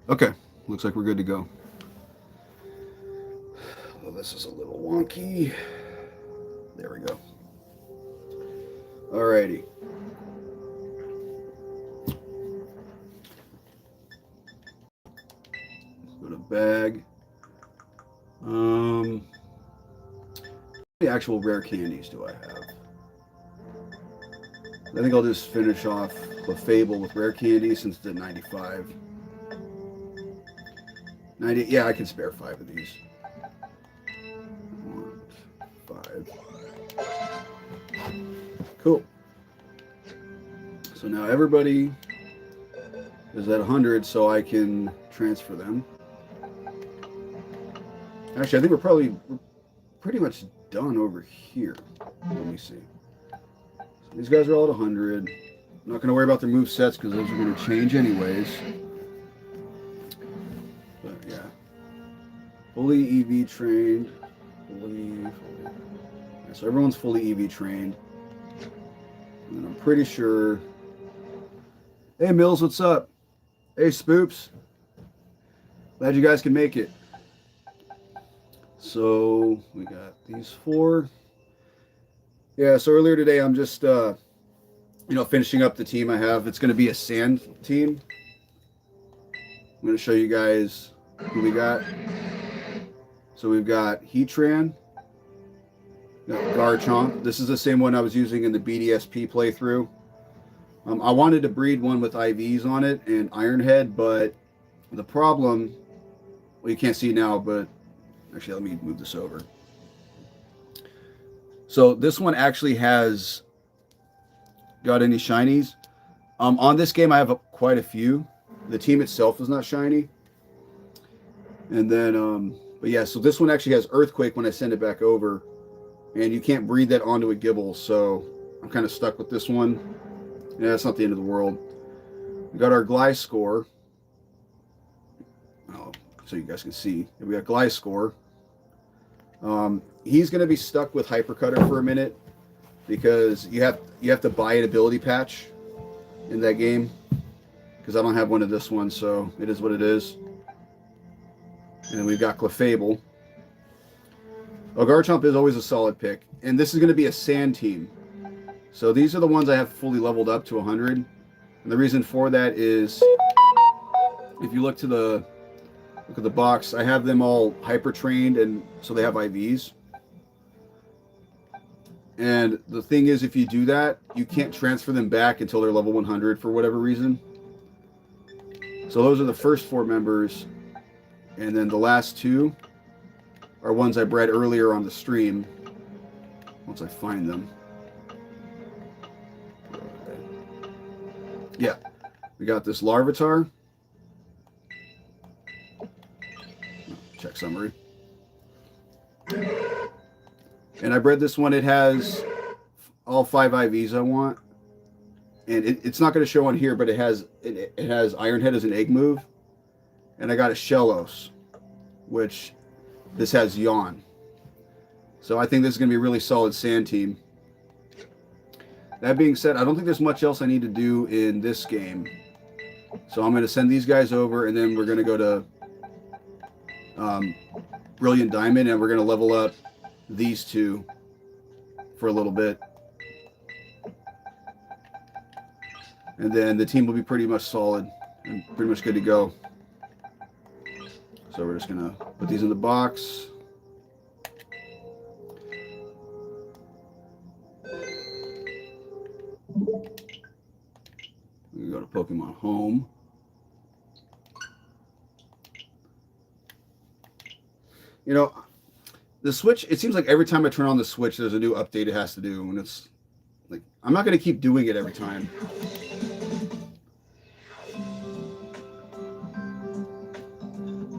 Okay, looks like we're good to go. Oh, this is a little wonky. There we go. Alrighty. Go to bag. Um, the actual rare candies do I have? I think I'll just finish off Clefable with rare candy since it's at 95. 90, yeah, I can spare 5 of these. One, 5. Cool. So now everybody is at 100, so I can transfer them. Actually, I think we're pretty much done over here. Let me see. So these guys are all at 100. I'm not going to worry about their move sets because those are going to change anyways. But yeah. Fully EV trained. Fully. Yeah, so everyone's fully EV trained. And I'm pretty sure. Hey, Mills, what's up? Hey, Spoops. Glad you guys can make it. So we got these 4. Yeah, so earlier today I'm just finishing up the team I have. It's going to be a sand team. I'm going to show you guys who we got. So we've got Heatran, Garchomp. This is the same one I was using in the BDSP playthrough. I wanted to breed one with IVs on it and Ironhead, but the problem, well, you can't see now, but actually, let me move this over. So this one actually has got any shinies. On this game, I have quite a few. The team itself is not shiny. And then, but yeah, so this one actually has Earthquake when I send it back over. And you can't breed that onto a Gibble, so I'm kind of stuck with this one. Yeah, it's not the end of the world. We got our Gliscor. Oh, so you guys can see. We got Gliscor. He's going to be stuck with Hypercutter for a minute because you have to buy an ability patch in that game because I don't have one of this one, so it is what it is. And then we've got Clefable. Garchomp is always a solid pick, and this is going to be a sand team. So these are the ones I have fully leveled up to 100. And the reason for that is if you look at the box, I have them all hyper trained, and so they have IVs. And the thing is, if you do that, you can't transfer them back until they're level 100 for whatever reason. So those are the first 4 members, and then the last 2 are ones I bred earlier on the stream. Once I find them. Yeah, we got this Larvitar. Check summary. And I bred this one. It has all 5 IVs I want. And it's not going to show on here, but it has Ironhead as an egg move. And I got a Shellos, which this has Yawn. So I think this is going to be a really solid sand team. That being said, I don't think there's much else I need to do in this game. So I'm going to send these guys over, and then we're going to go to Brilliant Diamond, and we're going to level up these 2 for a little bit. And then the team will be pretty much solid and pretty much good to go. So we're just going to put these in the box. We go to Pokemon Home. You know, the Switch, it seems like every time I turn on the Switch, there's a new update it has to do. And it's like, I'm not going to keep doing it every time.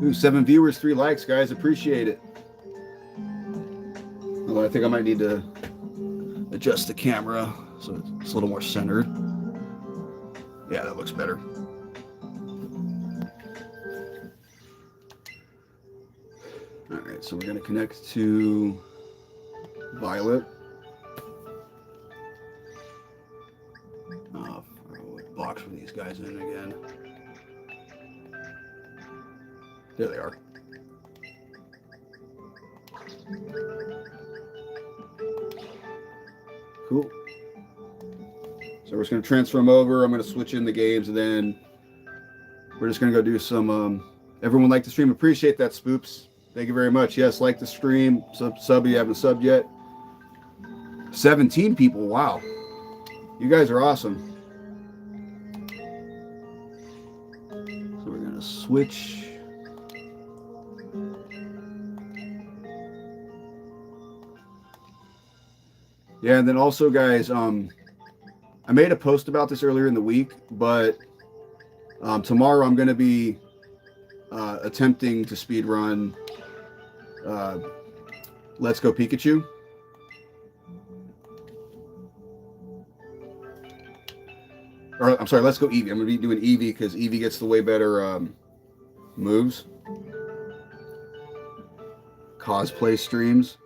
Ooh, 7 viewers, 3 likes, guys. Appreciate it. Although I think I might need to adjust the camera so it's a little more centered. Yeah, that looks better. All right, so we're going to connect to Violet. Box for these guys in again. There they are. Cool. So we're just going to transfer them over. I'm going to switch in the games, and then we're just going to go do some. Everyone like the stream. Appreciate that, Spoops. Thank you very much. Yes, like the stream. Sub, you haven't subbed yet. 17 people. Wow. You guys are awesome. So we're going to switch. Yeah, and then also, guys, I made a post about this earlier in the week, but tomorrow I'm going to be attempting to speed run Let's Go Pikachu. Or I'm sorry, Let's Go Eevee. I'm going to be doing Eevee because Eevee gets the way better moves. Cosplay streams.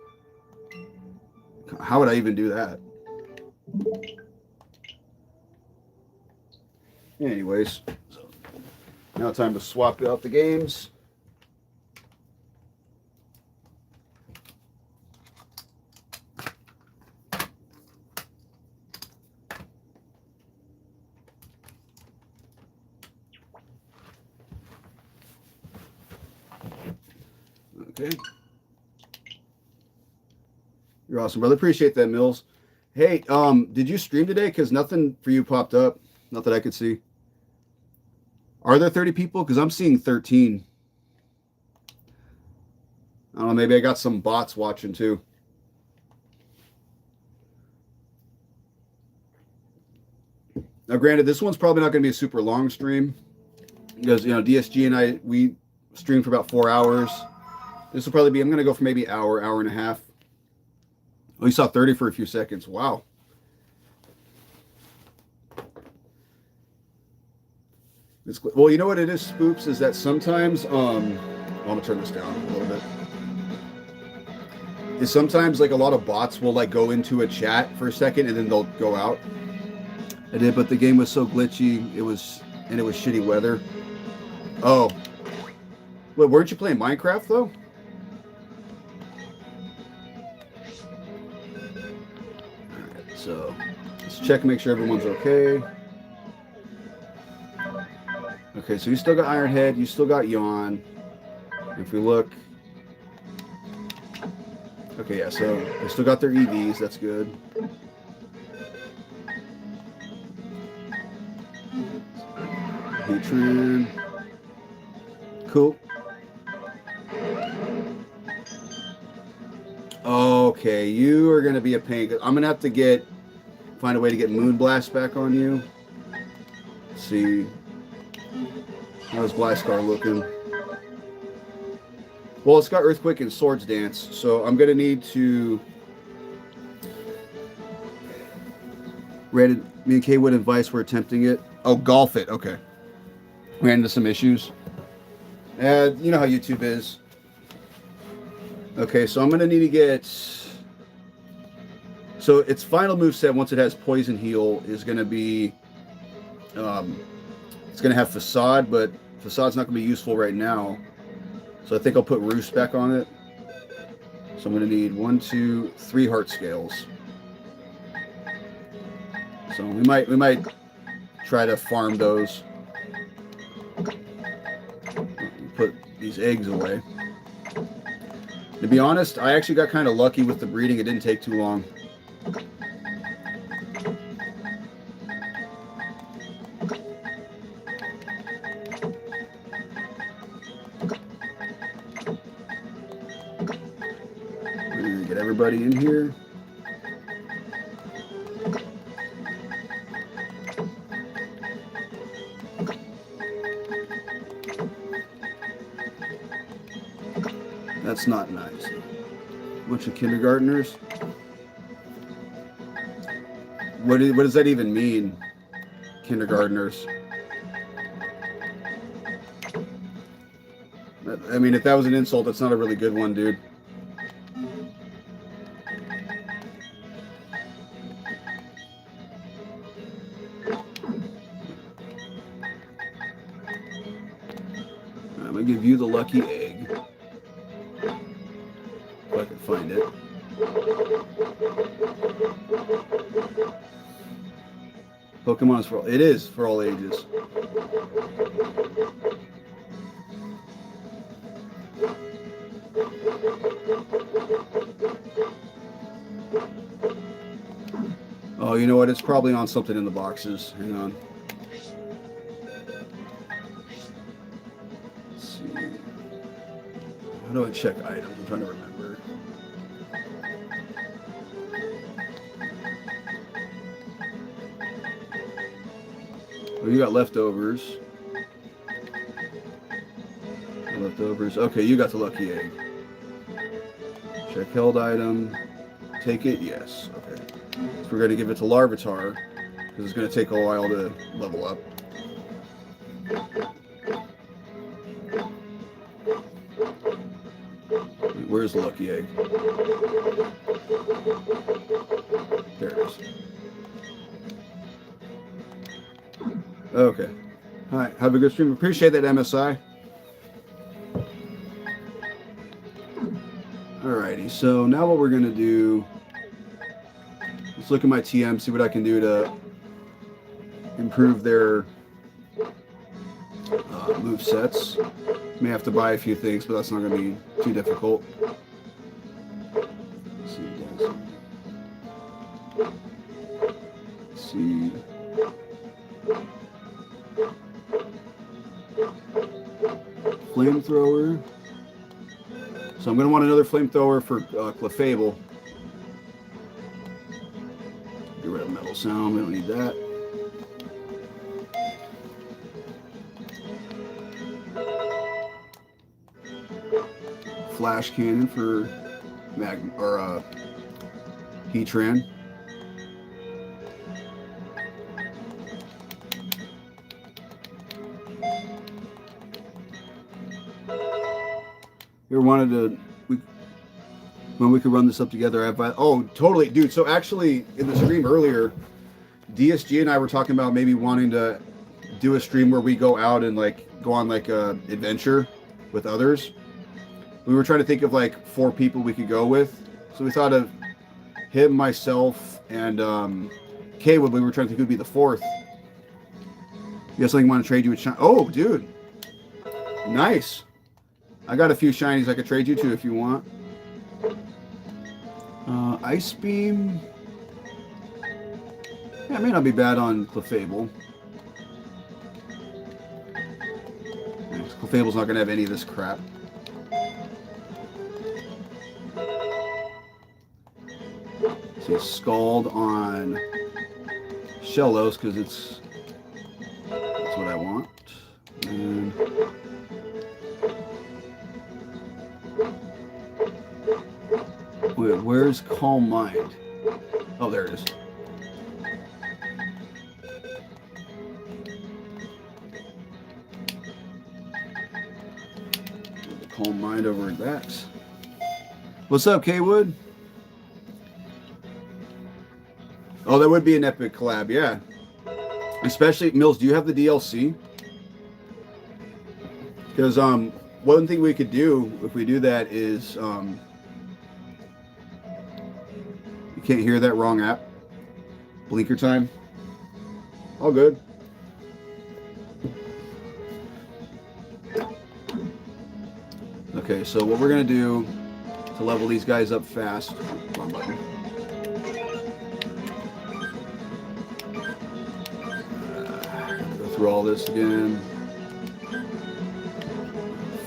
How would I even do that? Anyways, so now time to swap out the games. Okay. You're awesome, brother. Appreciate that, Mills. Hey, did you stream today? Because nothing for you popped up. Not that I could see. Are there 30 people? Because I'm seeing 13. I don't know. Maybe I got some bots watching too. Now, granted, this one's probably not going to be a super long stream because, you know, DSG and we streamed for about 4 hours. This will probably be, I'm going to go for maybe hour and a half. Oh, you saw 30 for a few seconds. Wow. Well, you know what it is, Spoops, is that sometimes, I'm going to turn this down a little bit. Is sometimes, like, a lot of bots will, like, go into a chat for a second and then they'll go out. I did, but the game was so glitchy, it was shitty weather. Oh. Wait, weren't you playing Minecraft, though? So let's check and make sure everyone's okay. Okay, so you still got Ironhead, you still got Yawn. If we look, okay, yeah, so they still got their EVs, that's good. Heatran. Cool. Okay, you are going to be a pain. I'm going to have to find a way to get Moonblast back on you. Let's see. How's Blastoise looking? Well, it's got Earthquake and Swords Dance, so I'm going to need to... Me and Kaywood and Vice were attempting it. Oh, Golf It, okay. Ran into some issues. You know how YouTube is. Okay, so I'm going to need to get... So its final moveset, once it has Poison Heal, is going to be... it's going to have Facade, but Facade's not going to be useful right now. So I think I'll put Roost back on it. So I'm going to need 1, 2, 3 Heart Scales. So we might try to farm those. Put these eggs away. To be honest, I actually got kind of lucky with the breeding. It didn't take too long. We're going to get everybody in here. That's not nice. Bunch of kindergartners. What does that even mean? Kindergartners. I mean, if that was an insult, that's not a really good one, dude. I'm gonna give you the lucky egg. If I can find it. Pokemon's for all. It is for all ages. Oh, you know what? It's probably on something in the boxes. Hang on. Let's see. How do I check items? I'm trying to remember. Oh, you got leftovers. Leftovers. Okay, you got the lucky egg. Check held item. Take it? Yes. Okay. So we're going to give it to Larvitar, because it's going to take a while to level up. Where's the lucky egg? There it is. Okay. All right. Have a good stream. Appreciate that, MSI. Alrighty. So now what we're going to do... Let's look at my TM, see what I can do to improve their move sets. May have to buy a few things, but that's not going to be too difficult. Let's see, let's see. Flamethrower. So I'm going to want another flamethrower for Clefable. Get rid of metal sound, we don't need that. Flash cannon for Heatran. You ever wanted to, when we could run this up together? Oh, totally, dude. So actually, in the stream earlier, DSG and I were talking about maybe wanting to do a stream where we go out and like go on like a adventure with others. We were trying to think of like 4 people we could go with. So we thought of him, myself, and Kaywood. We were trying to think who would be the 4th. You got something you want to trade you with? Oh, dude. Nice. I got a few shinies I could trade you to if you want. Ice Beam. Yeah, it may not be bad on Clefable. Clefable's not going to have any of this crap. See, Scald on Shellos because that's what I want. And wait, where's Calm Mind? Oh, there it is. Calm Mind over at that. What's up, Kaywood? Oh, that would be an epic collab, yeah. Especially, Mills, do you have the DLC? Because one thing we could do if we do that is you can't hear that wrong app. Blinker time. All good. Okay, so what we're gonna do to level these guys up fast. Wrong button. Go through all this again.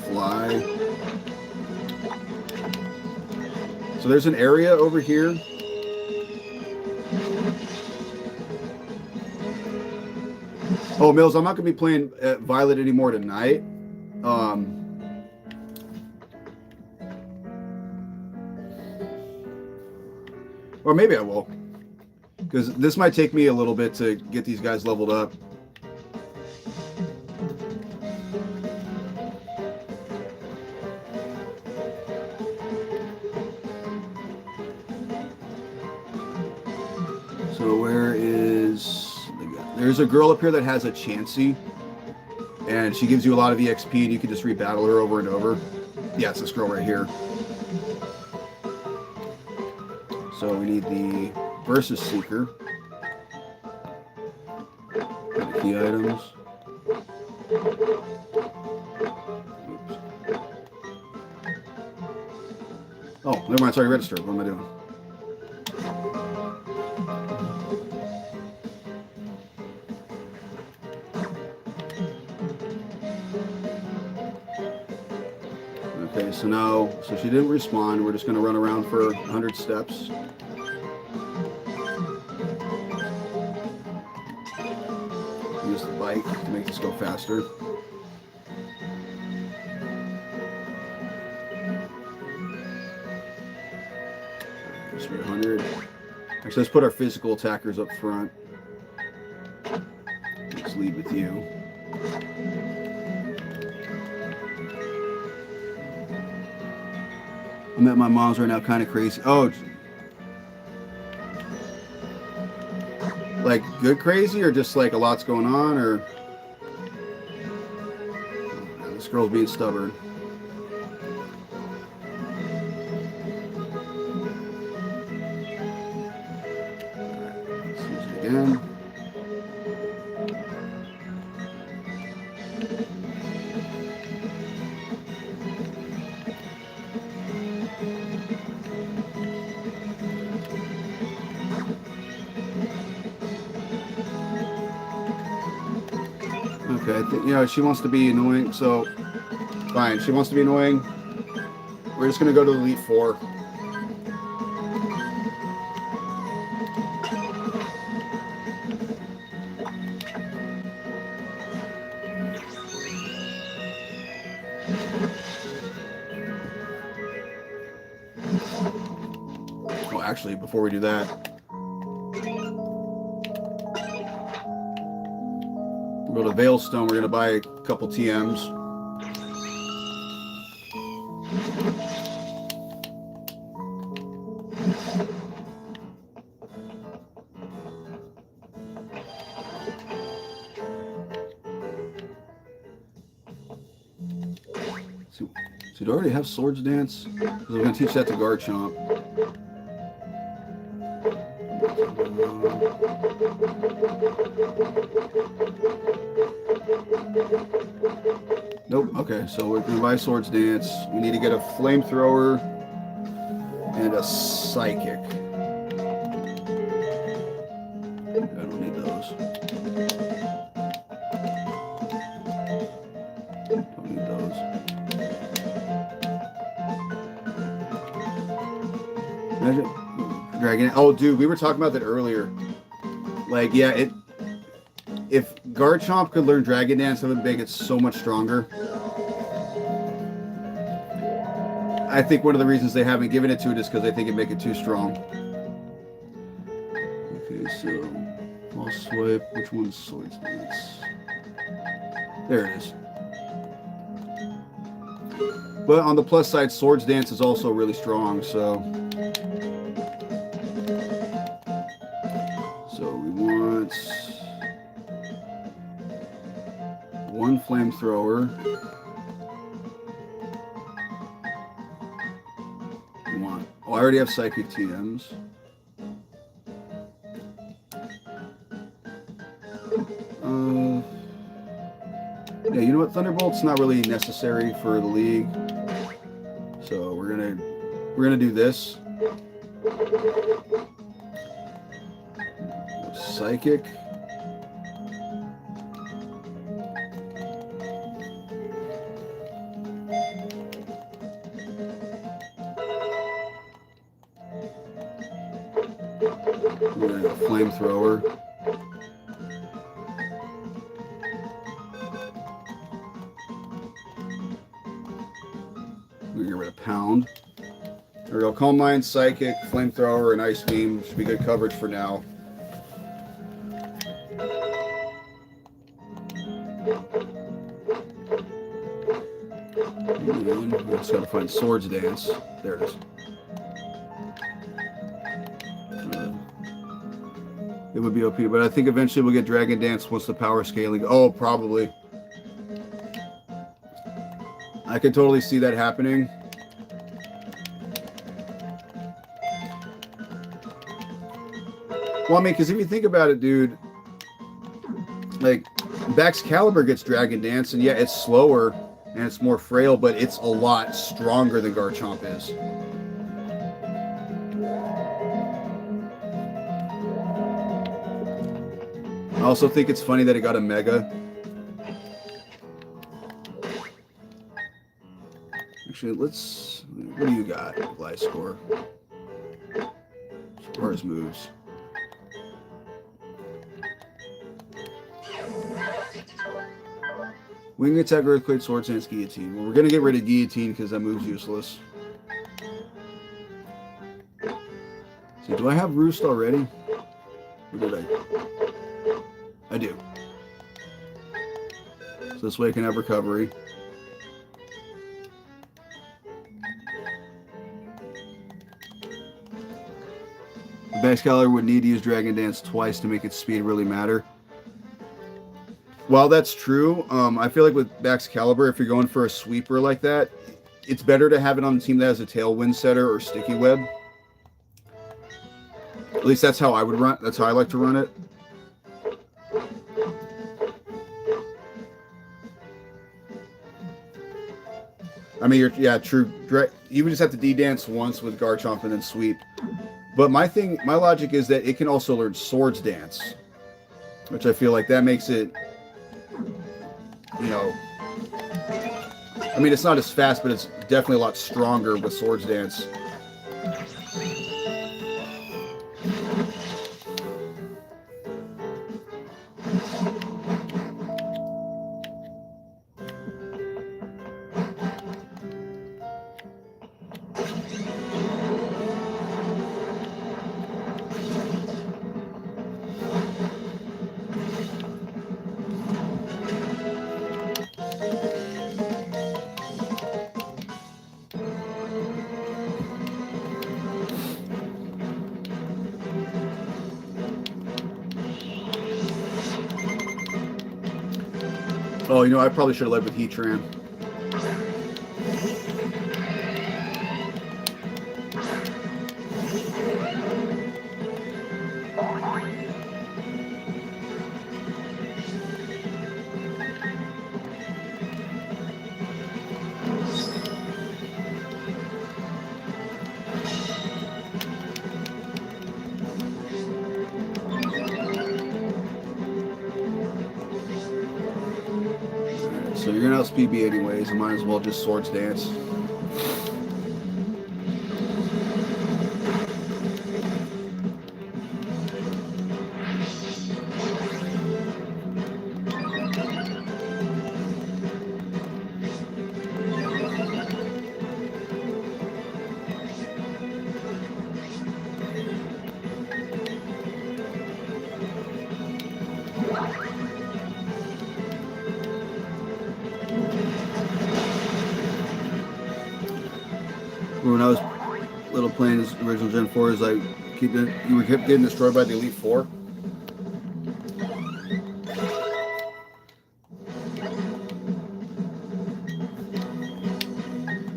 Fly. So there's an area over here. Oh, Mills, I'm not going to be playing Violet anymore tonight. Or maybe I will. Because this might take me a little bit to get these guys leveled up. So where is... There's a girl up here that has a Chansey. and she gives you a lot of EXP, and you can just rebattle her over and over. Yeah, it's this girl right here. So we need the Versus Seeker. The key items. Oops. Oh, never mind. Sorry, registered. What am I doing? Okay, so now, so she didn't respawn. We're just going to run around for 100 steps. Use the bike to make this go faster. Just 100. Actually, let's put our physical attackers up front. Let's lead with you. I'm at my mom's right now, kind of crazy. Oh, like good crazy, or just like a lot's going on, or this girl's being stubborn. Alright, let's use it again. Okay, I think, you know, she wants to be annoying, so fine. She wants to be annoying. We're just gonna go to Elite Four. Well, actually, before we do that, we'll go to Veilstone. We're gonna buy a couple TMs. So do I already have Swords Dance? Because I'm going to teach that to Garchomp. Nope. Okay, so we're going to buy Swords Dance. We need to get a Flamethrower and a Psychic. I don't need those. Don't need those. Imagine Dragon. Oh, dude, we were talking about that earlier. Like, yeah, if Garchomp could learn Dragon Dance, that would make it so much stronger. I think one of the reasons they haven't given it to it is because they think it'd make it too strong. Okay, so I'll swipe. Which one's Swords Dance? There it is. But on the plus side, Swords Dance is also really strong, so we want one Flamethrower. We want, oh, I already have Psychic TMs. Yeah, you know what? Thunderbolt's not really necessary for the league, so we're gonna do this. Psychic. We're gonna go Flamethrower. We're gonna get rid of Pound. There we go. Calm Mind, Psychic, Flamethrower, and Ice Beam. Should be good coverage for now. We just gotta find Swords Dance. There it is. It would be OP, but I think eventually we'll get Dragon Dance once the power scaling. Oh, probably. I can totally see that happening. Well, I mean, because if you think about it, dude, like, Baxcalibur gets Dragon Dance, and yeah, it's slower and it's more frail, but it's a lot stronger than Garchomp is. I also think it's funny that it got a Mega. Actually, let's... What do you got, Gliscor? As far as moves. Wing Attack, Earthquake, Swords Dance, Guillotine. Well, we're going to get rid of Guillotine because that move's useless. See, do I have Roost already? Or did I? I do. So this way I can have Recovery. Baxcalibur would need to use Dragon Dance twice to make its speed really matter. While that's true, I feel like with Baxcalibur, if you're going for a sweeper like that, it's better to have it on the team that has a Tailwind Setter or Sticky Web. At least that's how I would run. That's how I like to run it. I mean, yeah, true. You would just have to D-dance once with Garchomp and then sweep. But my logic is that it can also learn Swords Dance, which I feel like that makes it, you know, I mean, it's not as fast, but it's definitely a lot stronger with Swords Dance. Oh, you know, I probably should have led with Heatran. So you're gonna outspeed me anyways. I might as well just Swords Dance. When I was little playing this original Gen 4, is like you were kept getting destroyed by the Elite Four.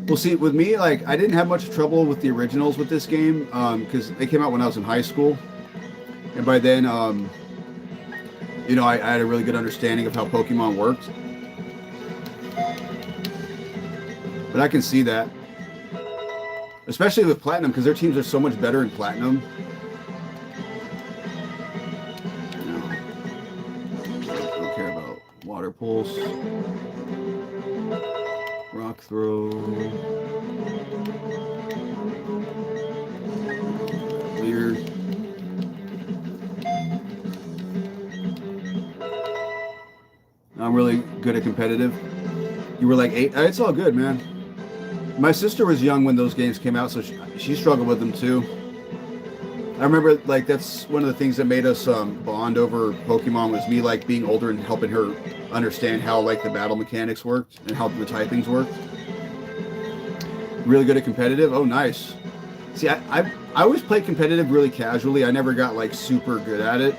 Well, see, with me, like, I didn't have much trouble with the originals with this game because they came out when I was in high school, and by then, you know, I had a really good understanding of how Pokemon worked. But I can see that. Especially with Platinum, because their teams are so much better in Platinum. I don't care about Water Pulse. Rock Throw. Weird. I'm really good at competitive. You were like 8? It's all good, man. My sister was young when those games came out, so she struggled with them too. I remember, like, that's one of the things that made us bond over Pokemon was me, like, being older and helping her understand how, like, the battle mechanics worked and how the typings worked. Really good at competitive? Oh, nice. See, I always played competitive really casually. I never got, like, super good at it.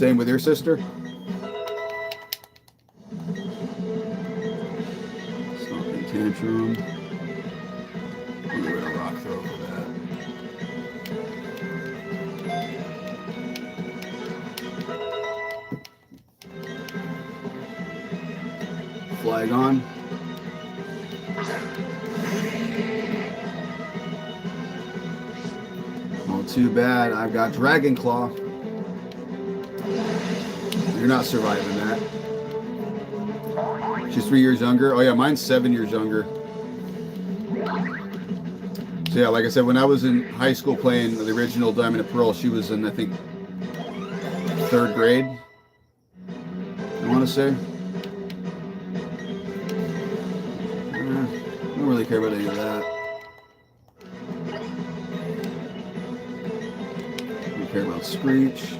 Same with your sister? Stomping tantrum. I'm going to rock throw for that. Flag on. Oh, too bad. I've got Dragon Claw. You're not surviving that. She's 3 years younger. Oh yeah, mine's 7 years younger. So yeah, like I said, when I was in high school playing the original Diamond and Pearl, she was in, I think, 3rd grade. I want to say. I don't really care about any of that. Don't care about Screech.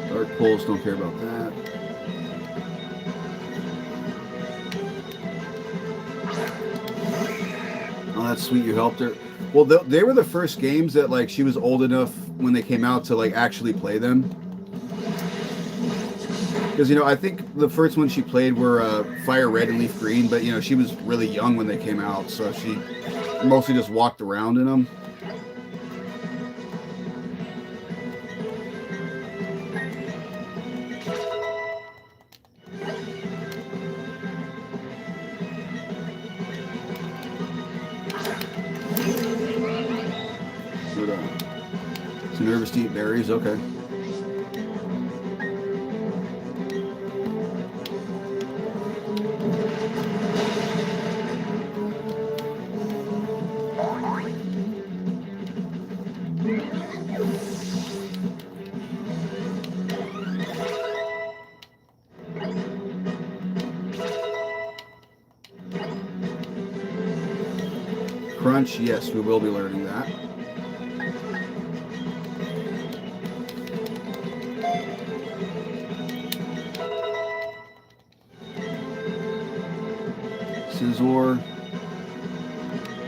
Dark Pulse, don't care about that. Oh, that's sweet. You helped her. Well, they were the first games that, like, she was old enough when they came out to, like, actually play them. Because, you know, I think the first one she played were Fire Red and Leaf Green, but, you know, she was really young when they came out, so she mostly just walked around in them. Nervous to eat berries, okay. Crunch, yes, we will be learning that. Scizor.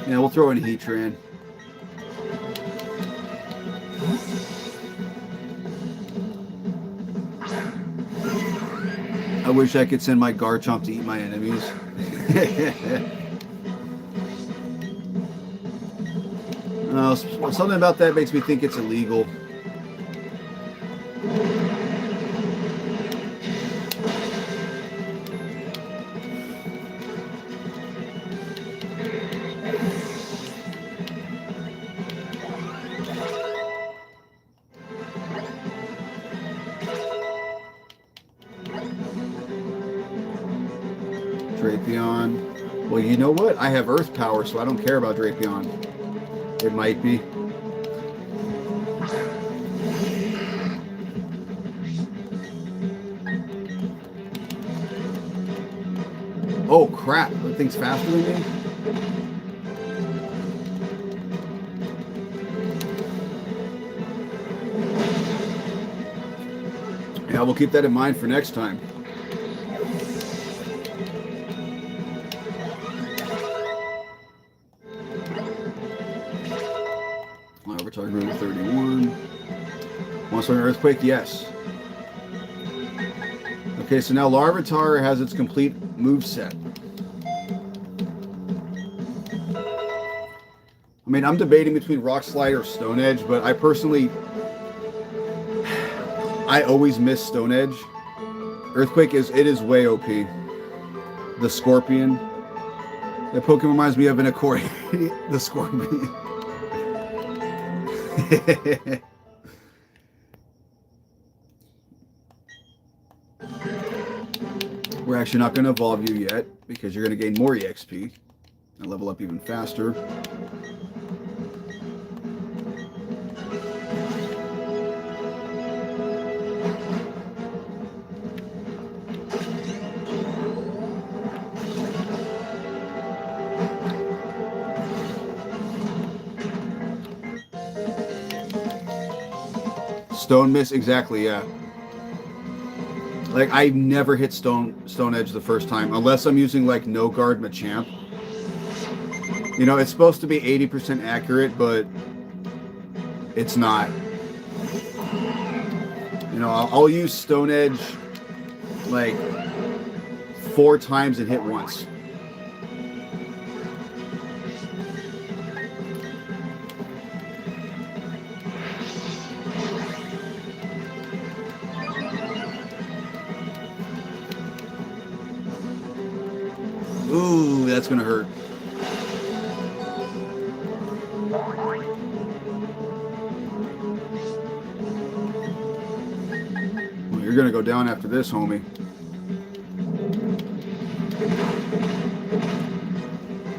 Yeah, we'll throw in Heatran. I wish I could send my Garchomp to eat my enemies. Something about that makes me think it's illegal. Drapion. Well, you know what? I have Earth Power, so I don't care about Drapion. It might be. Oh, crap. That thing's faster than me? Yeah, we'll keep that in mind for next time. We're talking about 31. Want to start an Earthquake? Yes. Okay, so now Larvitar has its complete moveset. I mean, I'm debating between Rock Slide or Stone Edge, but I personally, I always miss Stone Edge. Earthquake is way OP. The Scorpion. That Pokemon reminds me of an Accordion. The Scorpion. We're actually not going to evolve you yet because you're going to gain more EXP and level up even faster. Stone Miss, exactly, yeah. Like, I never hit Stone Edge the first time, unless I'm using, like, No Guard Machamp. You know, it's supposed to be 80% accurate, but it's not. You know, I'll use Stone Edge like 4 times and hit once. Ooh, that's gonna hurt. Well, you're gonna go down after this, homie.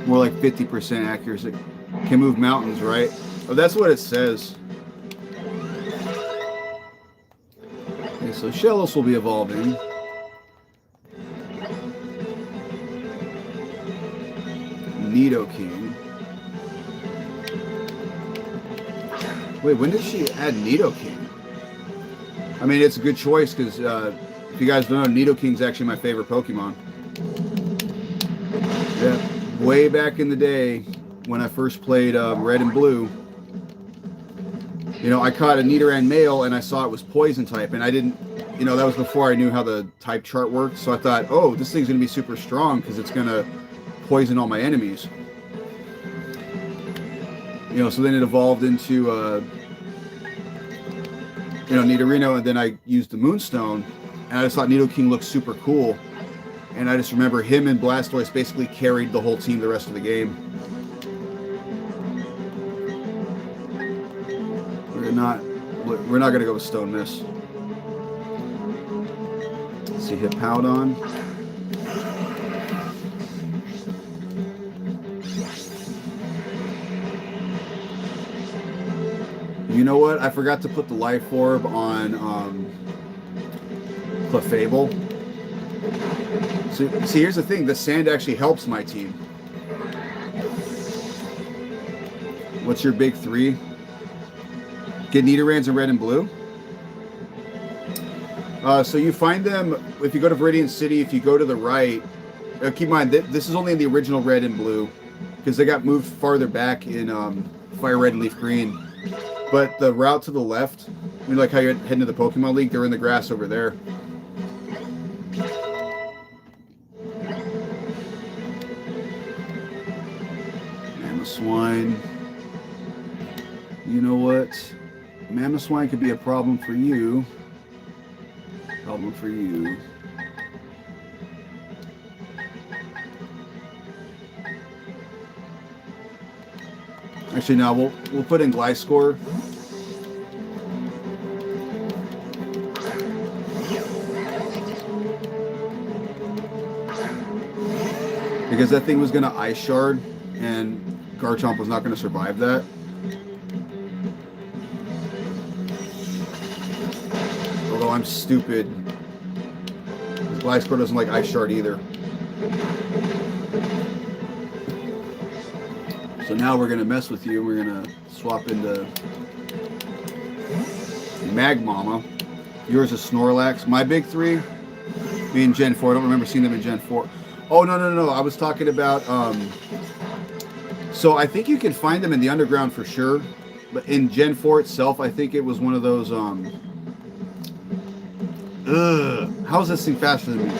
More like 50% accuracy. Can move mountains, right? Oh, that's what it says. Okay, so Shellos will be evolving. Nidoking. Wait, when did she add Nidoking? I mean, it's a good choice because if you guys don't know, Nidoking's actually my favorite Pokemon. Yeah, way back in the day when I first played Red and Blue, you know, I caught a Nidoran male and I saw it was poison type, and I didn't, you know, that was before I knew how the type chart worked. So I thought, oh, this thing's gonna be super strong because it's gonna poison all my enemies. You know, so then it evolved into you know, Nidorino, and then I used the Moonstone, and I just thought Nidoking looked super cool. And I just remember him and Blastoise basically carried the whole team the rest of the game. We're not gonna go with Stone Miss. Let's see, Hippowdon. You know what? I forgot to put the Life Orb on Clefable. So, see, here's the thing. The sand actually helps my team. What's your big 3? Get Nidorans in Red and Blue. So you find them, if you go to Viridian City, if you go to the right, keep in mind, this is only in the original Red and Blue, because they got moved farther back in Fire Red and Leaf Green. But the route to the left, I mean, like how you're heading to the Pokemon League, they're in the grass over there. Mamoswine. You know what? Mamoswine could be a problem for you. Problem for you. Actually, no, we'll put in Gliscor. Because that thing was going to Ice Shard, and Garchomp was not going to survive that. Although I'm stupid. Gliscor doesn't like Ice Shard either. So now we're going to mess with you. We're going to swap into Magmama. Yours is Snorlax. My big 3, me in Gen 4. I don't remember seeing them in Gen 4. Oh, no. I was talking about... so I think you can find them in the underground for sure. But in Gen 4 itself, I think it was one of those... how is this thing faster than me?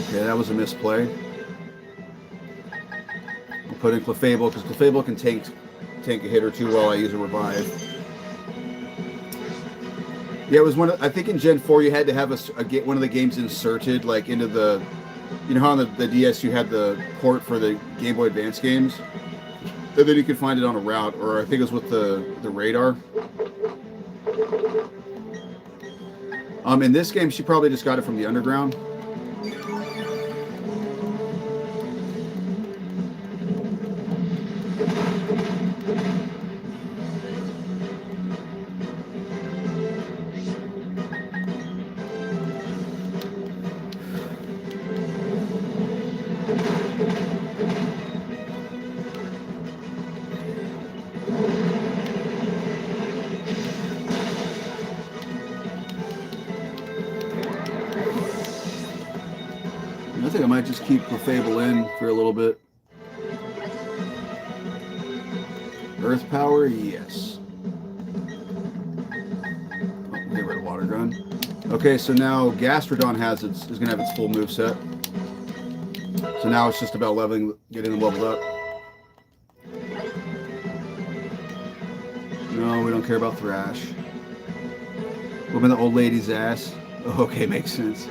Okay, that was a misplay. I'll put in Clefable, because Clefable can tank a hit or two while I use a revive. Yeah, it was one of, I think in Gen 4 you had to have one of the games inserted like into the, you know how on the DS you had the port for the Game Boy Advance games? And then you could find it on a route, or I think it was with the radar. In this game, she probably just got it from the underground. I think I might just keep Clefable in for a little bit. Earth power, yes. Oh, get rid of water gun. Okay, so now Gastrodon is gonna have its full move set. So now it's just about getting them leveled up. No, we don't care about Thrash. Whooping the old lady's ass. Okay, makes sense.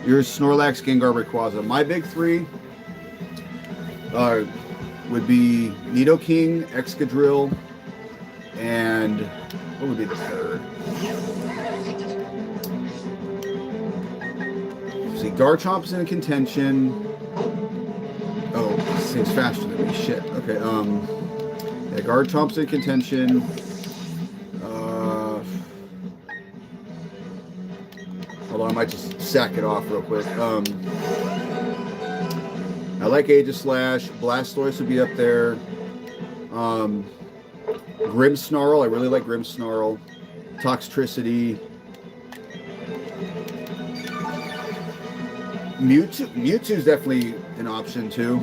Yours, Snorlax, Gengar, Rayquaza. My big three would be Nidoking, Excadrill, and what would be the third? See, Garchomp's in contention. Oh, this thing's faster than me. Shit. Okay. Yeah, Garchomp's in contention. Hold on, I might just sack it off real quick. I like Aegislash. Blastoise would be up there. Grimmsnarl. I really like Grimmsnarl. Toxtricity. Mewtwo's definitely an option too.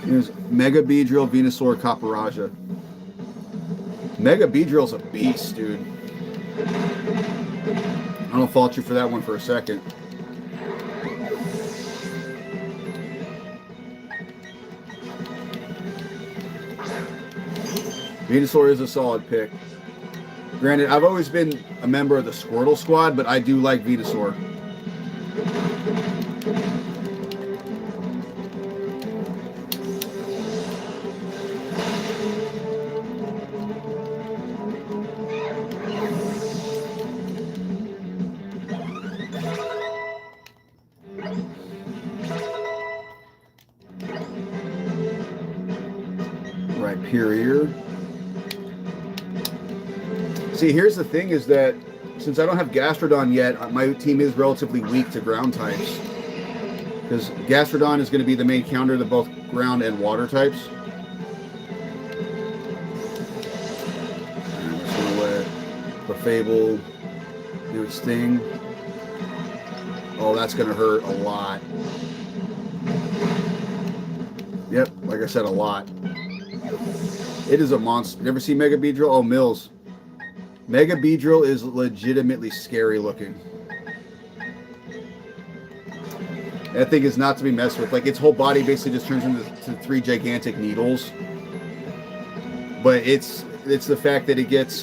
Here's Mega Beedrill, Venusaur, Copperajah. Mega Beedrill's a beast, dude. I don't fault you for that one for a second. Venusaur is a solid pick. Granted, I've always been a member of the Squirtle squad, but I do like Venusaur. Rhyperior. See, here's the thing is that since I don't have Gastrodon yet, my team is relatively weak to ground types. Because Gastrodon is going to be the main counter to both ground and water types. I'm just going to let Clefable do its thing. Oh, that's going to hurt a lot. Yep, like I said, a lot. It is a monster. You ever see Mega Beedrill? Oh, Mills. Mega Beedrill is legitimately scary looking. That thing is not to be messed with. Like, its whole body basically just turns into three gigantic needles. But it's the fact that it gets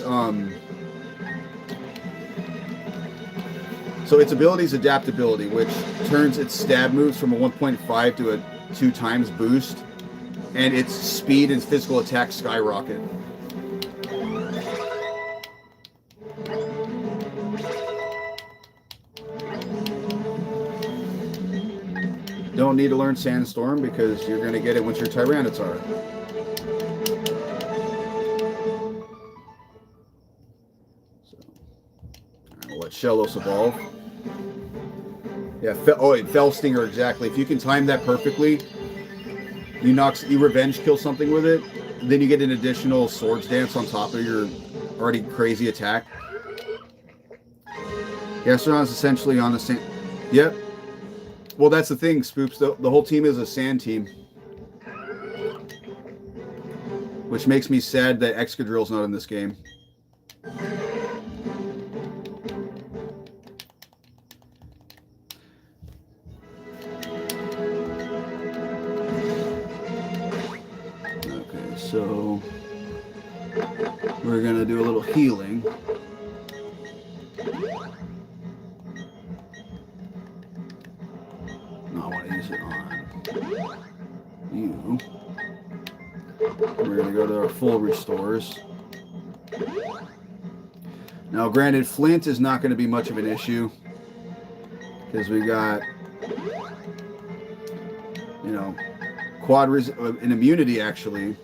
so its ability is adaptability, which turns its stab moves from a 1.5 to a 2 times boost, and its speed and physical attack skyrocket. Don't need to learn Sandstorm because you're going to get it once you're Tyranitar. So, I'll let Shellos evolve. Yeah, Fell Stinger, exactly. If you can time that perfectly, you revenge kill something with it, then you get an additional Swords Dance on top of your already crazy attack. Gastrodon's essentially on the same... Yep. Well, that's the thing, Spoops. The whole team is a sand team. Which makes me sad that Excadrill's not in this game. Okay, so... we're going to do a little healing. You. We're going to go to our full restores. Now, granted, Flint is not going to be much of an issue because we got, quad an immunity actually,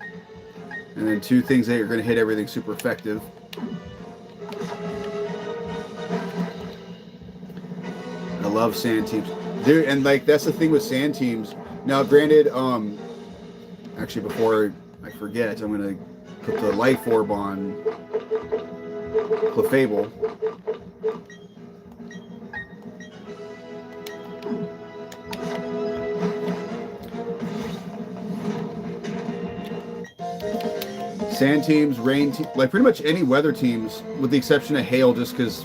and then 2 things that are going to hit everything super effective. I love sand teams, dude, and like that's the thing with sand teams. Now, granted, actually, before I forget, I'm going to Put the life orb on Clefable. Sand teams, rain teams, like pretty much any weather teams, with the exception of hail, just because,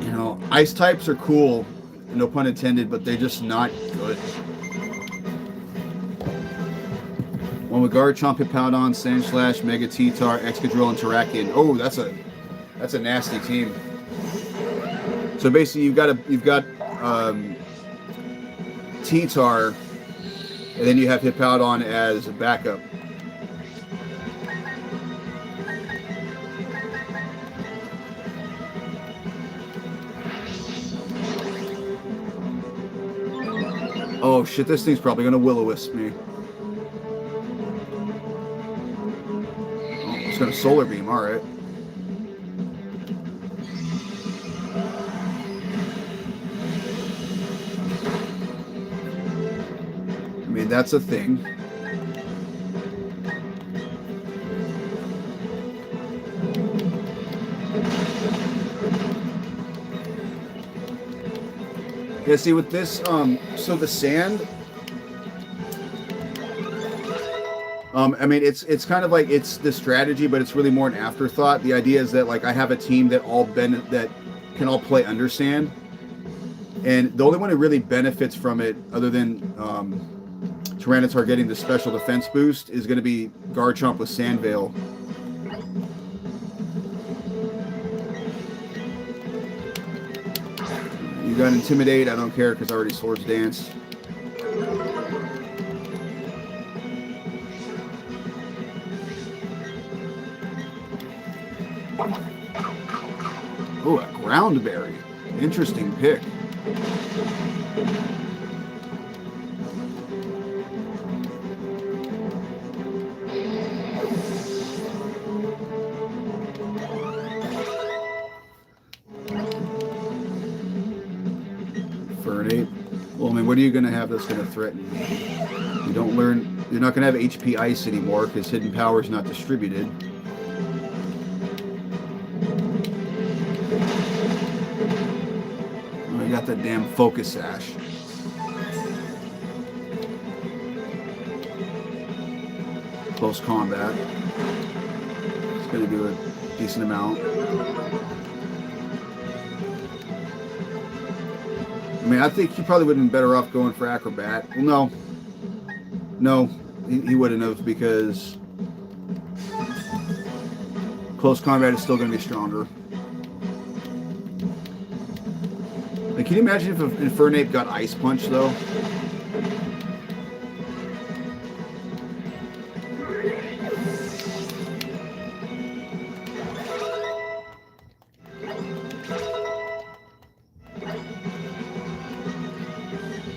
you know, ice types are cool, no pun intended, but they're just not good. One with Garchomp, Hippowdon, Sandslash, Mega T-Tar, Excadrill, and Terrakion. Oh, that's a nasty team. So basically, you've got T-Tar, and then you have Hippowdon as a backup. Oh shit, this thing's probably gonna Will-O-Wisp me. Oh, it's gonna Solar Beam, alright. I mean, that's a thing. Yeah, see with this, so the sand, I mean, it's kind of like, it's the strategy, but it's really more an afterthought. The idea is that, like, I have a team that that can all play Undersand, and the only one who really benefits from it, other than Tyranitar getting the special defense boost, is going to be Garchomp with Sand Veil. You got Intimidate, I don't care because I already Swords Dance. Oh, a Ground Berry. Interesting pick. Fernape. Well, I mean, what are you going to have that's going to threaten you? You don't learn. You're not going to have HP Ice anymore because Hidden Power is not distributed. Oh, you got that damn Focus Sash. Close combat. It's going to do a decent amount. I mean, I think he probably would have been better off going for Acrobat. Well, no, he wouldn't have, because close combat is still going to be stronger. Like, can you imagine if Infernape got Ice Punch, though?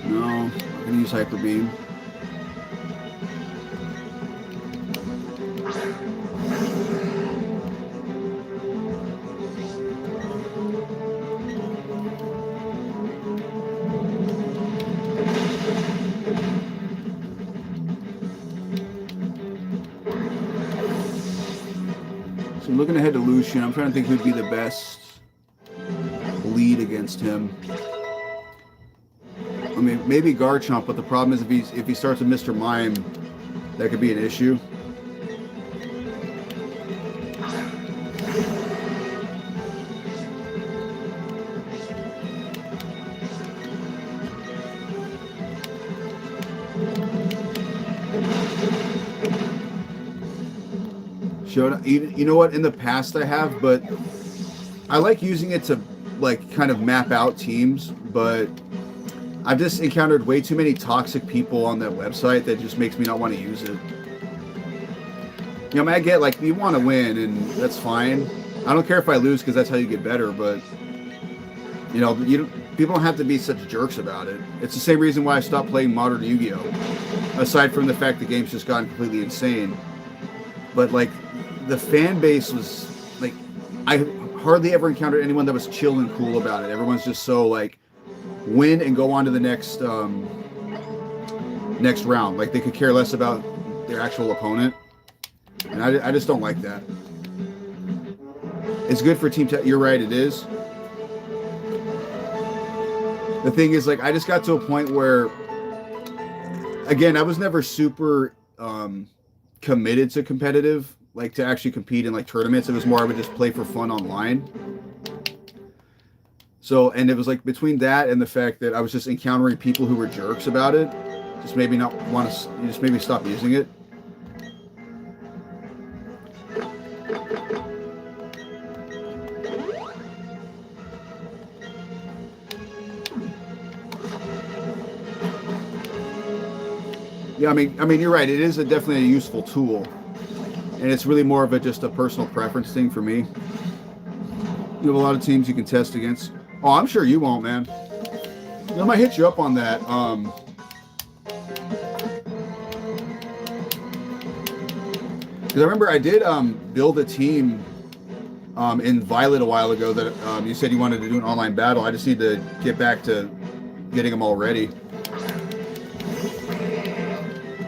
No, I'm going to use Hyper Beam. So looking ahead to Lucian, I'm trying to think who'd be the best lead against him. I mean, maybe Garchomp, but the problem is if he starts with Mr. Mime, that could be an issue. You know what? In the past I have, but I like using it to, like, kind of map out teams, but I've just encountered way too many toxic people on that website that just makes me not want to use it. You know, I mean, I get, like, you want to win, and that's fine. I don't care if I lose because that's how you get better, but, you know, people don't have to be such jerks about it. It's the same reason why I stopped playing Modern Yu-Gi-Oh! Aside from the fact the game's just gotten completely insane. But, like, the fan base was, like, I hardly ever encountered anyone that was chill and cool about it. Everyone's just so, like, win and go on to the next round. Like, they could care less about their actual opponent. And I just don't like that. It's good for team. You're right, it is. The thing is, like, I just got to a point where, again, I was never super committed to competitive, like to actually compete in like tournaments. It was more I would just play for fun online. So, and it was like between that and the fact that I was just encountering people who were jerks about it, just maybe not want to, just maybe stop using it. Yeah, I mean, you're right. It is definitely a useful tool, and it's really more of just a personal preference thing for me. You have a lot of teams you can test against. Oh, I'm sure you won't, man. I might hit you up on that. Because I remember I did build a team in Violet a while ago that you said you wanted to do an online battle. I just need to get back to getting them all ready.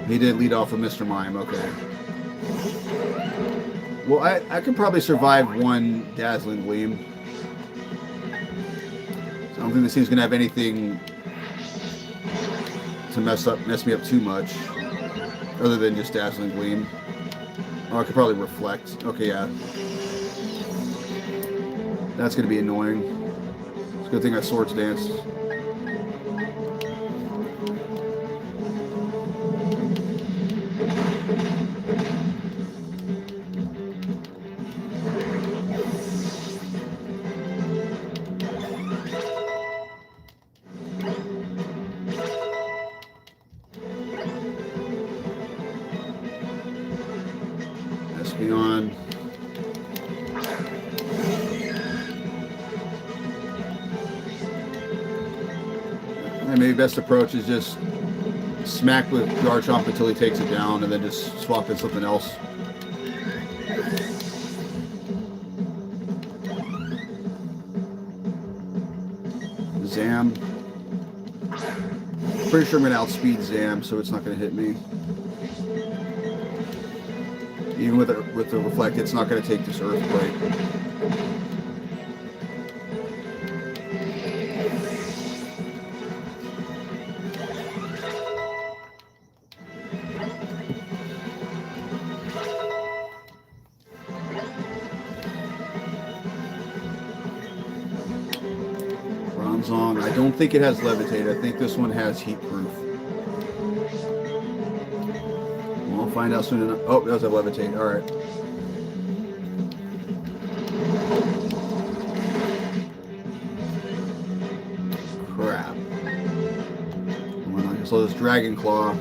He did lead off with Mr. Mime, okay. Well, I could probably survive one Dazzling Gleam. So I don't think this team's going to have anything to mess me up too much, other than just Dazzling Gleam. Oh, I could probably Reflect. Okay, yeah. That's going to be annoying. It's a good thing I Swords Dance. Espeon. And maybe best approach is just smack with Garchomp until he takes it down, and then just swap in something else. Zam. Pretty sure I'm going to outspeed Zam, so it's not going to hit me. Even with the Reflect, it's not going to take this Earthquake. Bronzong. I don't think it has Levitate. I think this one has Heat Proof. We'll find out soon enough. Oh, it does have Levitate. All right. Crap. So this Dragon Claw.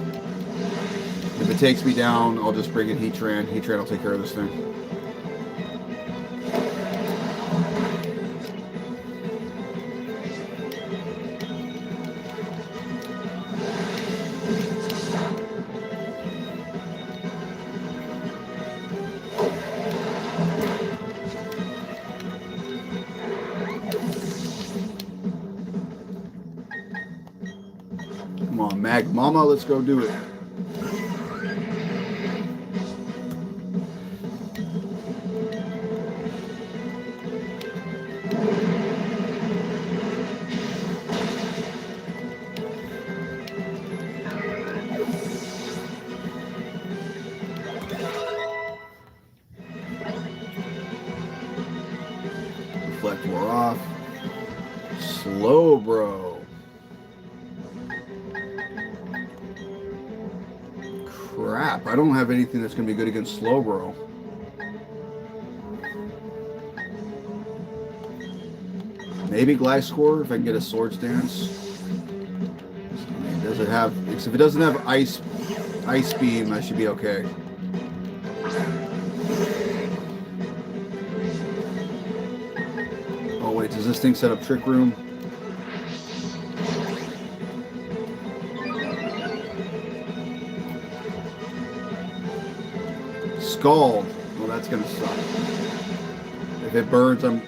If it takes me down, I'll just bring in Heatran. Heatran will take care of this thing. Come on, Mag Mama, let's go do it. Reflect more off. Slowbro. Crap, I don't have anything that's going to be good against Slowbro. Maybe Gliscor if I can get a Swords Dance. Does it have? If it doesn't have Ice Beam, I should be okay. Oh wait, does this thing set up Trick Room? Scald. Well, that's gonna suck. If it burns, I'm...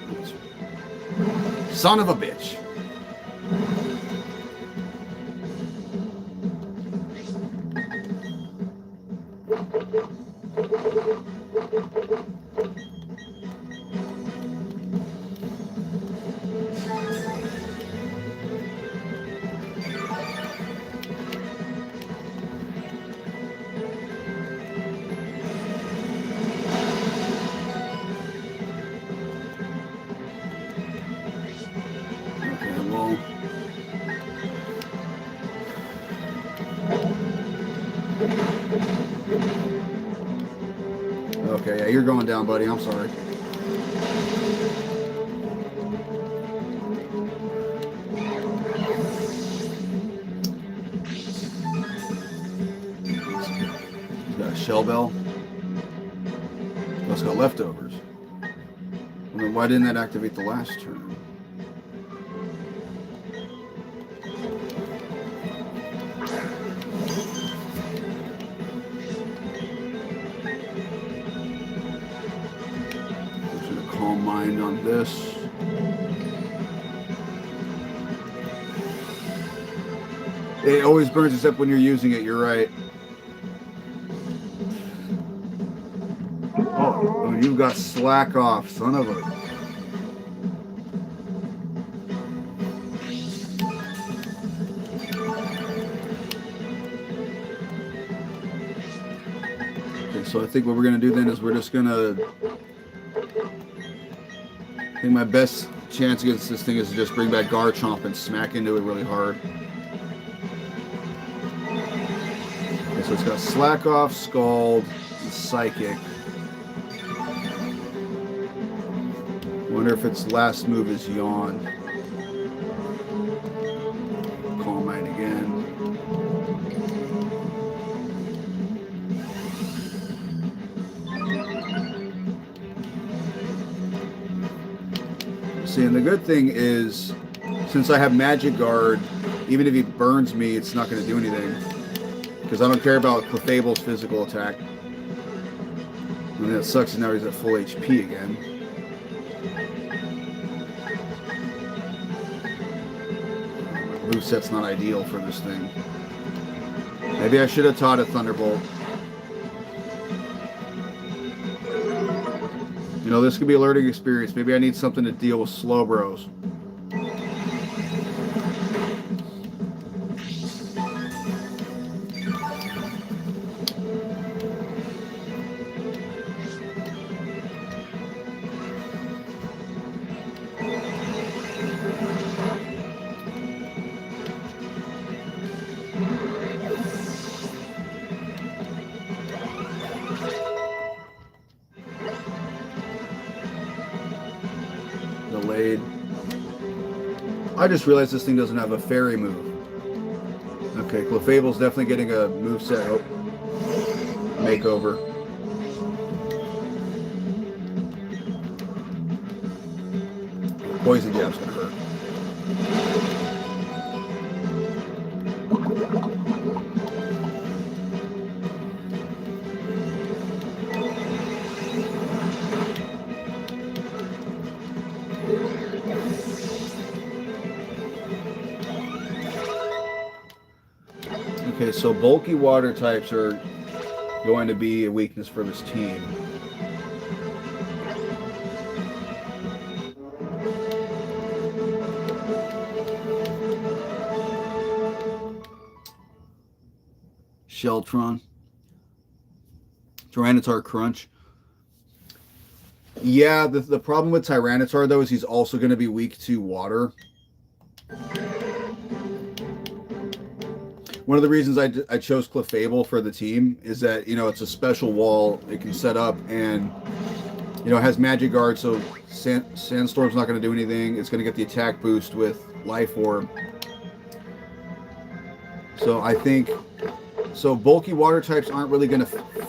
Son of a bitch. Okay, yeah, you're going down, buddy. I'm sorry. He's got a shell bell. It's got leftovers. I mean, why didn't that activate the last turn? Calm mind on this. It always burns except when you're using it, you're right. Oh, you got slack off, son of a... Okay, so I think what we're going to do then is we're just going to... I think my best chance against this thing is to just bring back Garchomp and smack into it really hard. Okay, so it's got Slack Off, Scald, and Psychic. Wonder if its last move is Yawn. Calm Mind again. See, and the good thing is, since I have Magic Guard, even if he burns me, it's not going to do anything. Because I don't care about Clefable's physical attack. And that sucks, and now he's at full HP again. Moveset's not ideal for this thing. Maybe I should have taught it Thunderbolt. You know, this could be a learning experience. Maybe I need something to deal with Slowbros. Delayed. I just realized this thing doesn't have a fairy move. Okay, Clefable's definitely getting a moveset makeover. Poison Jab's gonna hurt. Okay, so bulky water types are going to be a weakness for this team. Sheltron. Tyranitar Crunch. Yeah, the problem with Tyranitar, though, is he's also going to be weak to water. One of the reasons I chose Clefable for the team is that, you know, it's a special wall it can set up, and, you know, it has Magic Guard, so Sandstorm's not going to do anything. It's going to get the attack boost with Life Orb. So I think... So bulky water types aren't really going to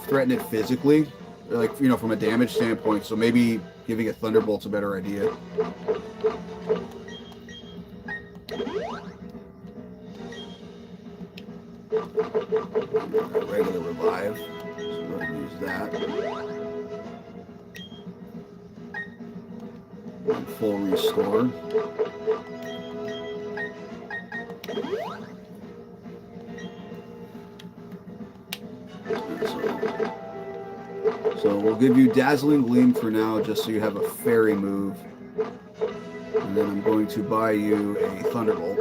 threaten it physically, like, you know, from a damage standpoint. So maybe giving it Thunderbolt's a better idea. Regular Revive. So we'll use that. And full Restore. So we'll give you Dazzling Gleam for now, just so you have a fairy move. And then I'm going to buy you a Thunderbolt.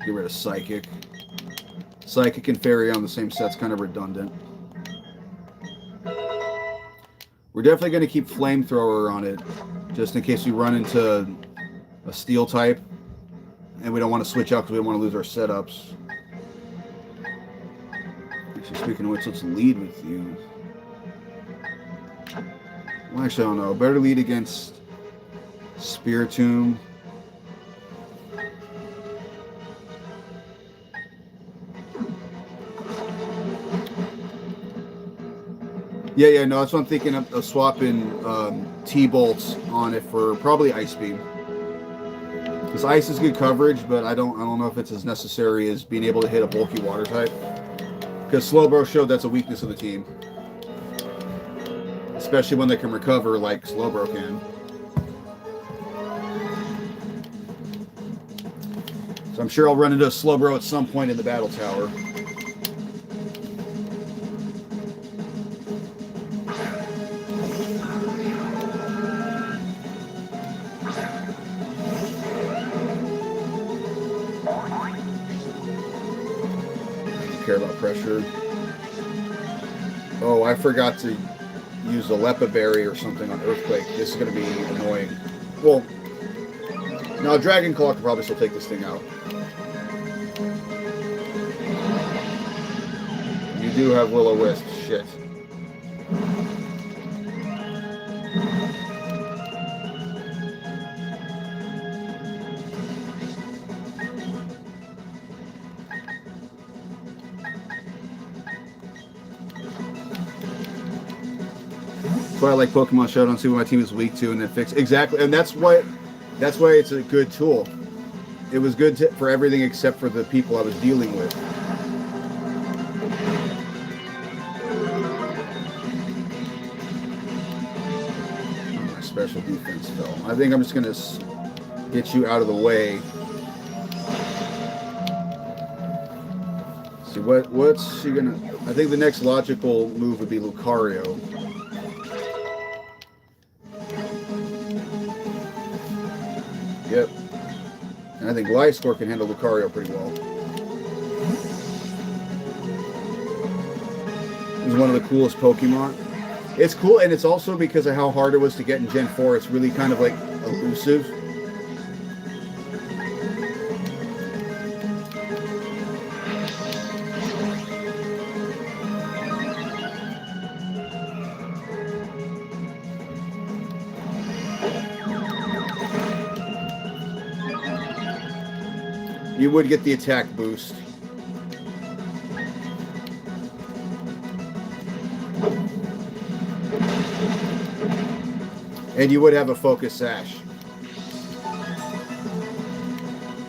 Get rid of Psychic. Psychic and Fairy on the same set's kind of redundant. We're definitely going to keep Flamethrower on it, just in case we run into a Steel type, and we don't want to switch out because we don't want to lose our setups. Actually, speaking of which, let's lead with you. Well, actually, I don't know. Better lead against Spiritomb. Yeah, no, that's what I'm thinking of swapping T-bolts on it for probably Ice Beam. Because Ice is good coverage, but I don't know if it's as necessary as being able to hit a bulky water type. Because Slowbro showed that's a weakness of the team. Especially when they can recover like Slowbro can. So I'm sure I'll run into a Slowbro at some point in the battle tower. Care about pressure. Oh, I forgot to use a Lepa Berry or something on Earthquake. This is going to be annoying. Well, now Dragon Claw can probably still take this thing out. You do have Will-O-Wisp. Shit. That's why I like Pokemon Showdown, see what my team is weak to, and then fix exactly. And that's why it's a good tool. It was good for everything except for the people I was dealing with. Oh, my special defense fell. I think I'm just gonna get you out of the way. See what's she gonna? I think the next logical move would be Lucario. Yep. And I think Gliscor can handle Lucario pretty well. He's one of the coolest Pokemon. It's cool, and it's also because of how hard it was to get in Gen 4. It's really kind of like elusive. You would get the attack boost. And you would have a Focus Sash.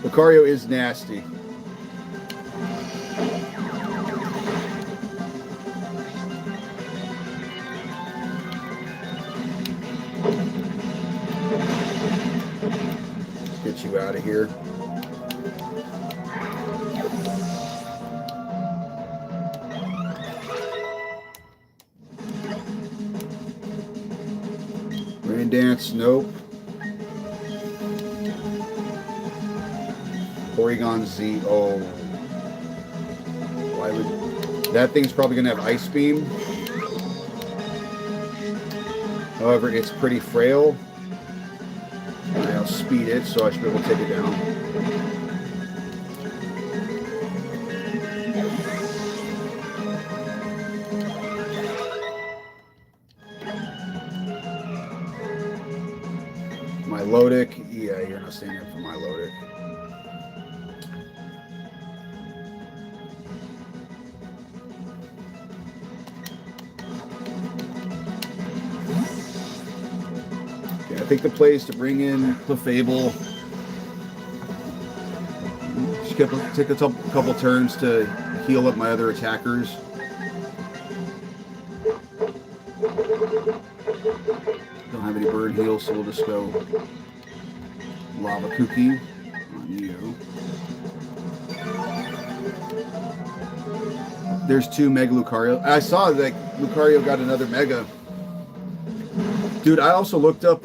Lucario is nasty. Get you out of here. Rain Dance, nope. Porygon Z, oh. Why would... That thing's probably going to have Ice Beam. However, it's pretty frail. And I'll speed it, so I should be able to take it down. Milotic, yeah, you're not standing up for Milotic. Okay, I think the play is to bring in Clefable. Just take a couple turns to heal up my other attackers. Don't have any bird heals, so we'll just go Lava Cookie. You. There's 2 Mega Lucario. I saw that Lucario got another Mega. Dude, I also looked up,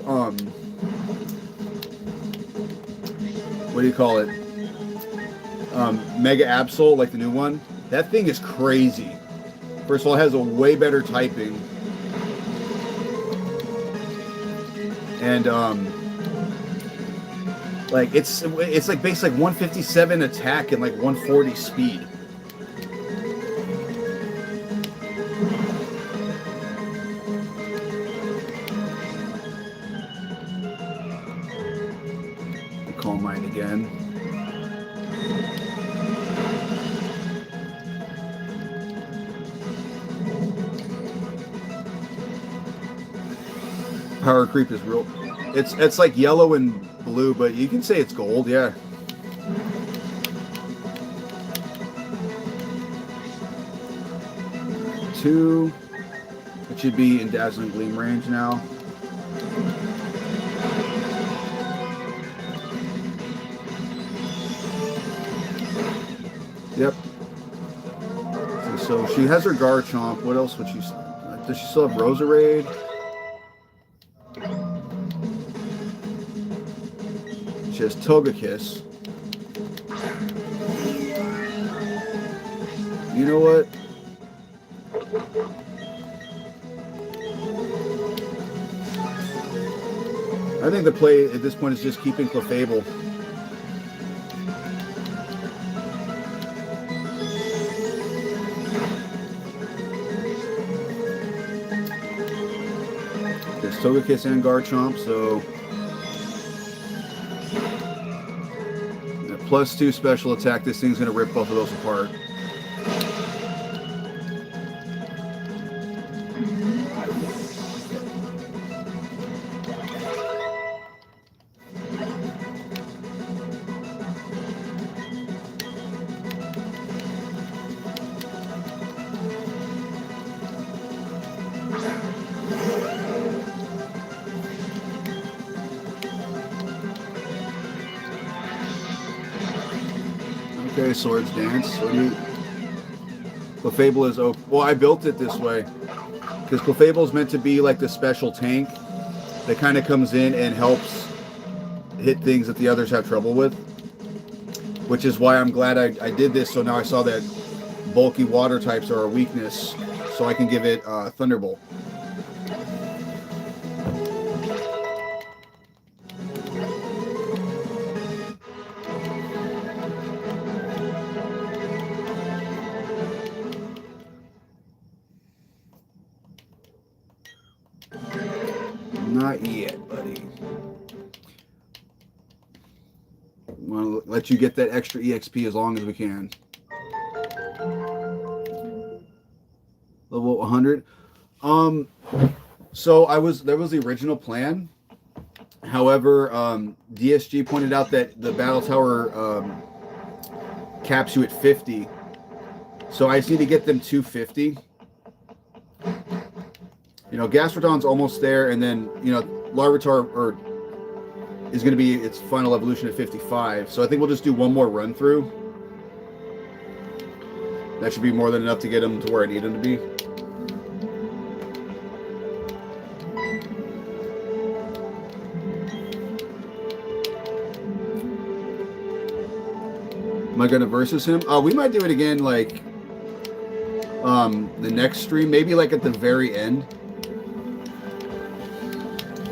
what do you call it? Mega Absol, like the new one. That thing is crazy. First of all, it has a way better typing. And, like, it's like basically like 157 attack and like 140 speed. Call mine again. Power creep is real. It's like yellow and blue, but you can say it's gold, yeah. Two. It should be in Dazzling Gleam range now. Yep. So she has her Garchomp. What else would she? Does she still have Roserade? She has Togekiss. You know what? I think the play at this point is just keeping Clefable. There's Togekiss and Garchomp, so +2 special attack. This thing's gonna rip both of those apart. Okay, Swords Dance. What do you... Clefable is open. Well, I built it this way because Clefable is meant to be like the special tank that kind of comes in and helps hit things that the others have trouble with, which is why I'm glad I did this. So now I saw that bulky water types are a weakness, so I can give it Thunderbolt. Not yet, buddy. Want to let you get that extra EXP as long as we can. Level 100. So that was the original plan. However, DSG pointed out that the Battle Tower caps you at 50. So I just need to get them to 50. You know, Gastrodon's almost there, and then, you know, Larvitar is going to be its final evolution at 55. So I think we'll just do one more run through. That should be more than enough to get him to where I need him to be. Am I going to versus him? We might do it again, like, the next stream, maybe like at the very end.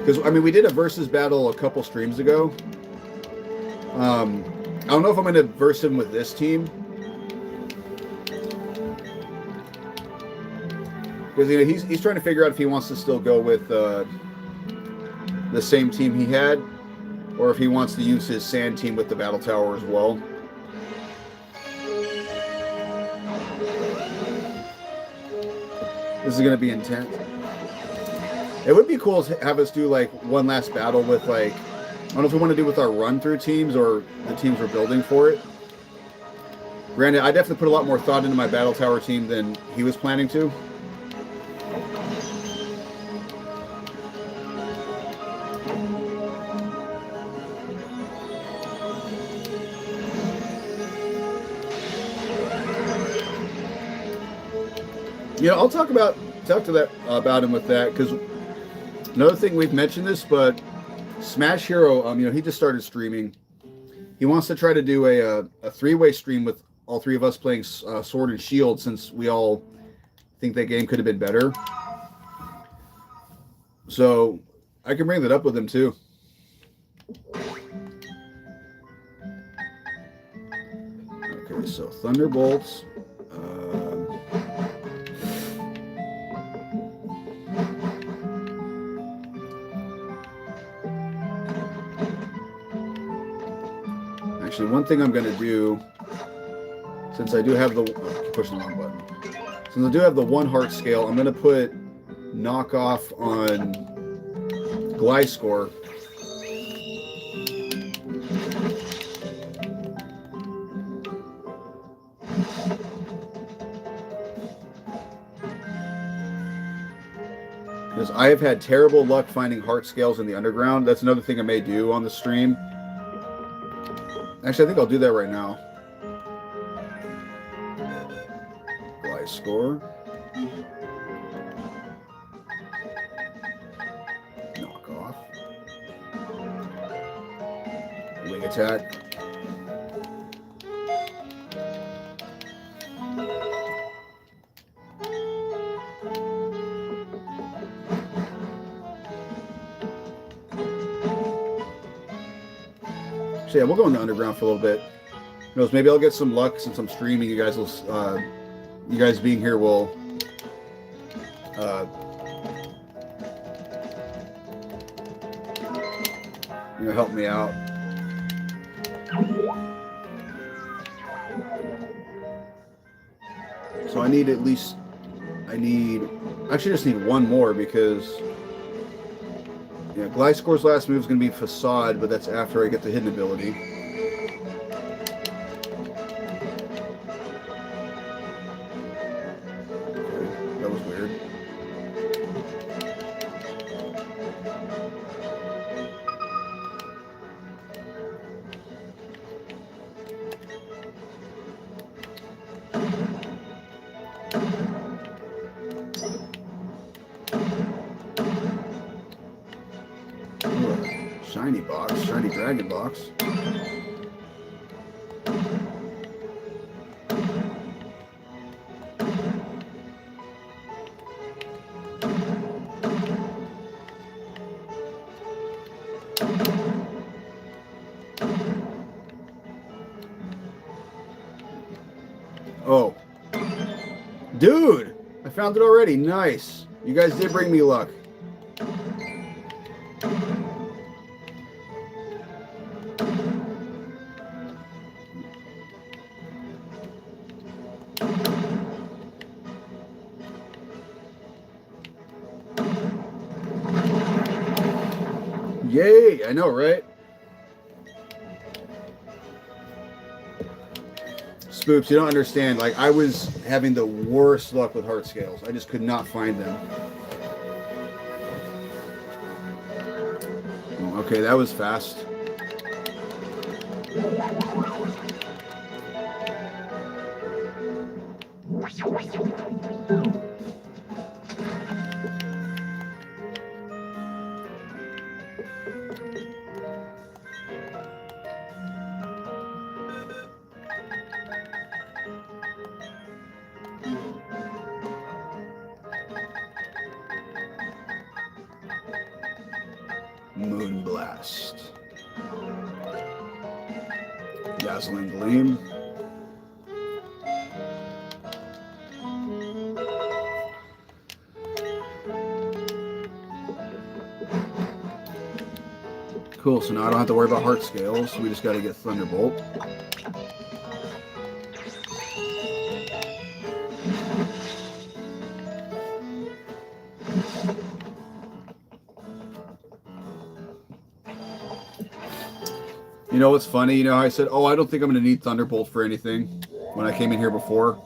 Because, I mean, we did a versus battle a couple streams ago. I don't know if I'm going to verse him with this team. Because, you know, he's trying to figure out if he wants to still go with the same team he had, or if he wants to use his sand team with the Battle Tower as well. This is going to be intense. It would be cool to have us do like one last battle with, like, I don't know if we want to do with our run-through teams or the teams we're building for it. Granted, I definitely put a lot more thought into my Battle Tower team than he was planning to. You know, I'll talk to that about him with that, because another thing, we've mentioned this, but Smash Hero, you know, he just started streaming. He wants to try to do a three-way stream with all three of us playing Sword and Shield, since we all think that game could have been better. So I can bring that up with him too. Okay, so Thunderbolts. Actually, one thing I'm going to do, since I do have the pushing the wrong button. Since I do have the 1 heart scale, I'm going to put knockoff on Gliscor. Because I have had terrible luck finding heart scales in the underground. That's another thing I may do on the stream. Actually, I think I'll do that right now. Gliscor. Knock off. Wing attack. So yeah, we'll go in the underground for a little bit. Who knows? Maybe I'll get some luck since I'm streaming. You guys will, you guys being here will, you know, help me out. So I need at least, I actually just need one more, because yeah, Gliscor's last move is going to be Facade, but that's after I get the hidden ability. Okay, that was weird. Shiny box, shiny dragon box. Oh. Dude! I found it already. Nice. You guys did bring me luck. Yay! I know, right? Spoops, you don't understand. Like, I was having the worst luck with heart scales. I just could not find them. Okay, that was fast. Moonblast. Dazzling Gleam. Cool, so now I don't have to worry about heart scales. We just got to get Thunderbolt. You know what's funny? You know how I said, oh, I don't think I'm going to need Thunderbolt for anything when I came in here before?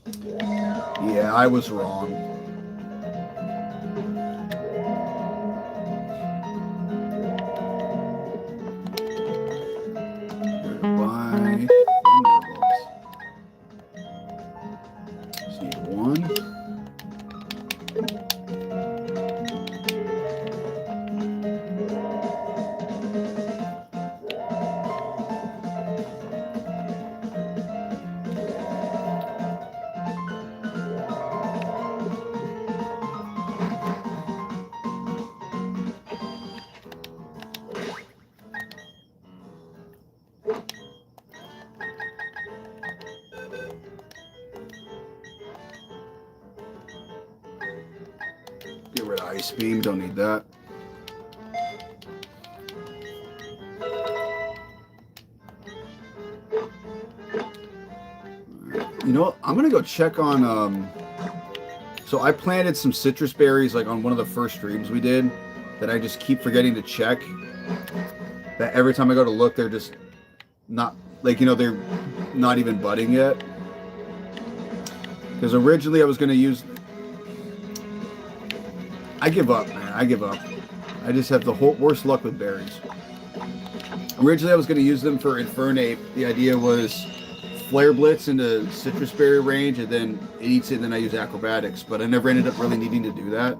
Yeah, I was wrong. Buy Thunderbolts. Just need one. Get rid of Ice Beam. Don't need that. You know what? I'm gonna go check on. So I planted some citrus berries like on one of the first streams we did that I just keep forgetting to check. That every time I go to look, they're just not like, you know, they're not even budding yet. Because originally I was gonna use. I give up, man. I give up. I just have the worst luck with berries. Originally I was gonna use them for Infernape. The idea was Flare Blitz into Citrus Berry range, and then it eats it, and then I use Acrobatics. But I never ended up really needing to do that.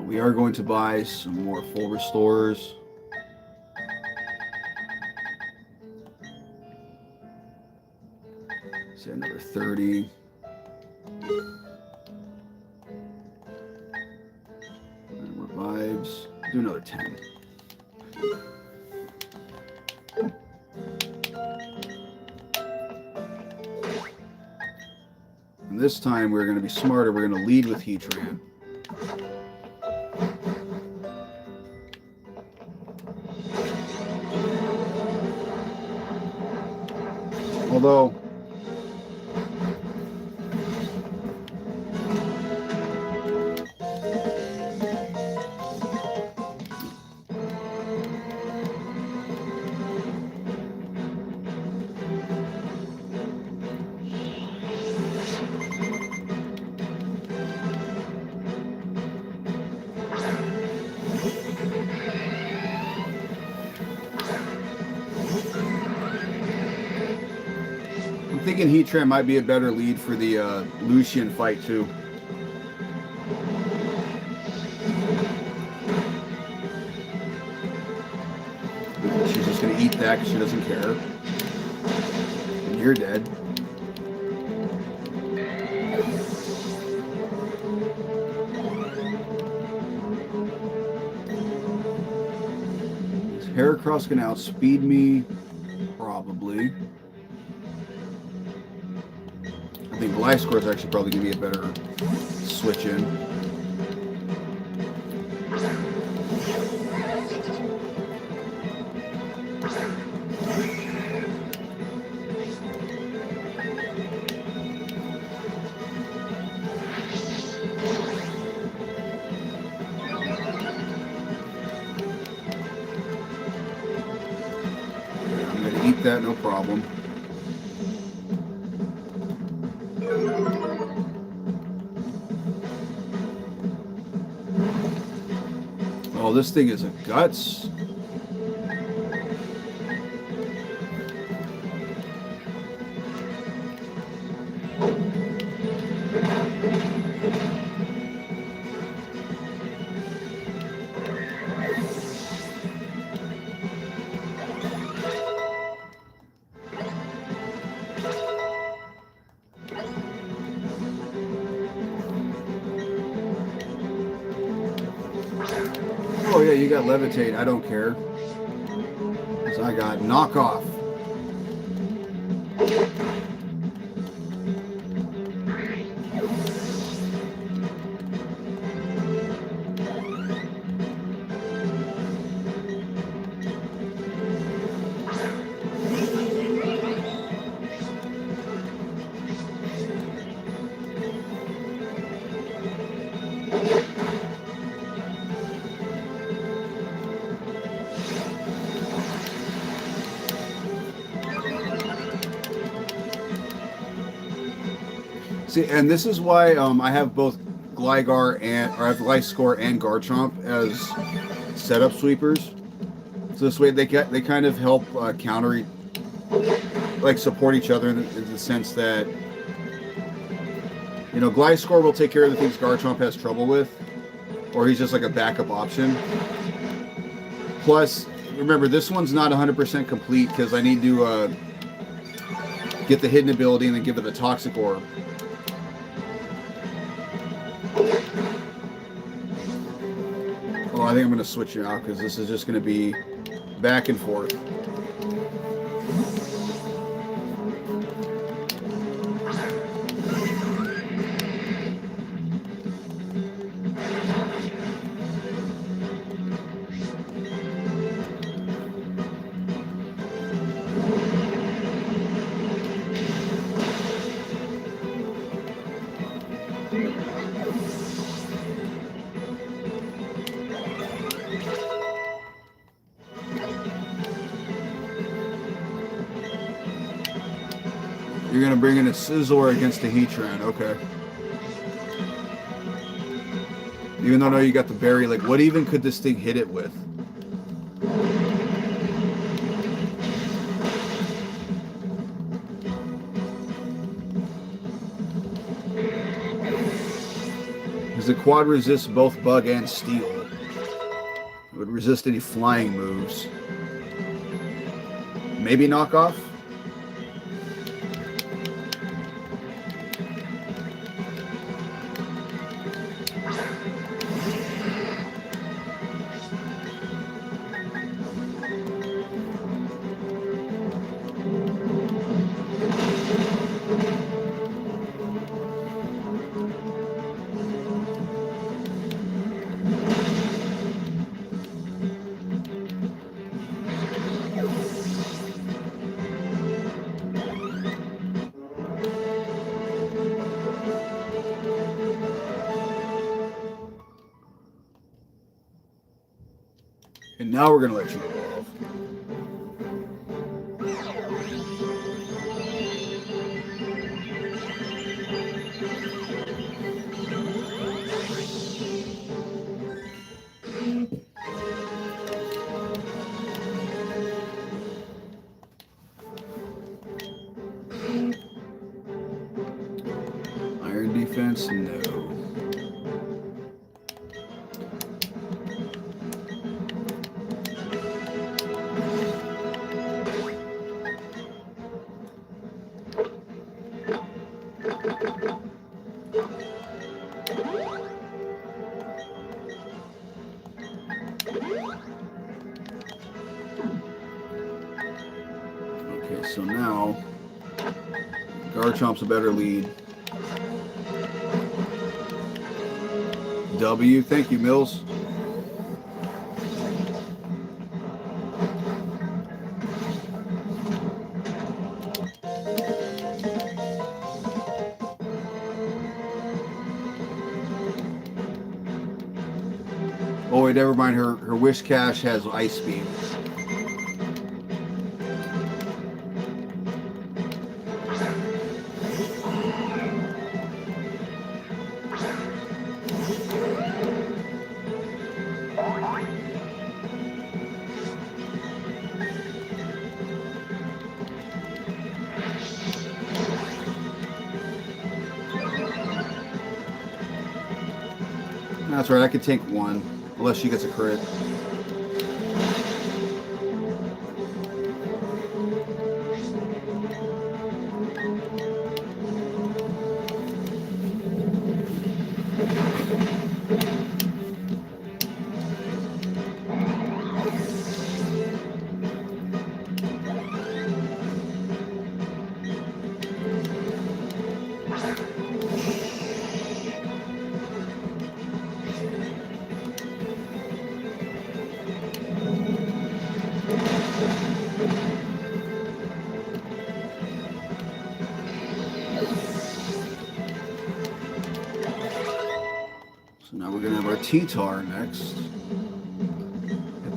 We are going to buy some more full restorers. Say another 30. And revives. Do another 10. And this time we're going to be smarter. We're going to lead with Heatran. Although, I'm thinking Heatran might be a better lead for the Lucian fight too. She's just going to eat that because she doesn't care. And you're dead. Is Heracross going to outspeed me? Probably. I think Gliscor is actually probably going to be a better switch in. I'm going to eat that, no problem. Oh, this thing is a guts. Oh yeah, you got Levitate. I don't care. Because I got Knock Off. See, and this is why I have both Gligar or I have Gliscor and Garchomp as setup sweepers. So this way they kind of help counter, like support each other in the sense that, you know, Gliscor will take care of the things Garchomp has trouble with, or he's just like a backup option. Plus, remember, this one's not 100% complete because I need to get the hidden ability and then give it the Toxic Orb. I think I'm going to switch you out because this is just going to be back and forth. You're going to bring in a Scizor against the Heatran. Okay. Even though I know you got the berry, like, what even could this thing hit it with? Because the quad resists both bug and steel. It would resist any flying moves. Maybe knockoff? And now we're going to let you evolve. Iron defense, no. Okay, so now Garchomp's a better lead. W, thank you, Mills. Oh wait, never mind. Her Wish Cache has Ice Beam. That's right, I could take one, unless she gets a crit. So now we're going to have our T-Tar next.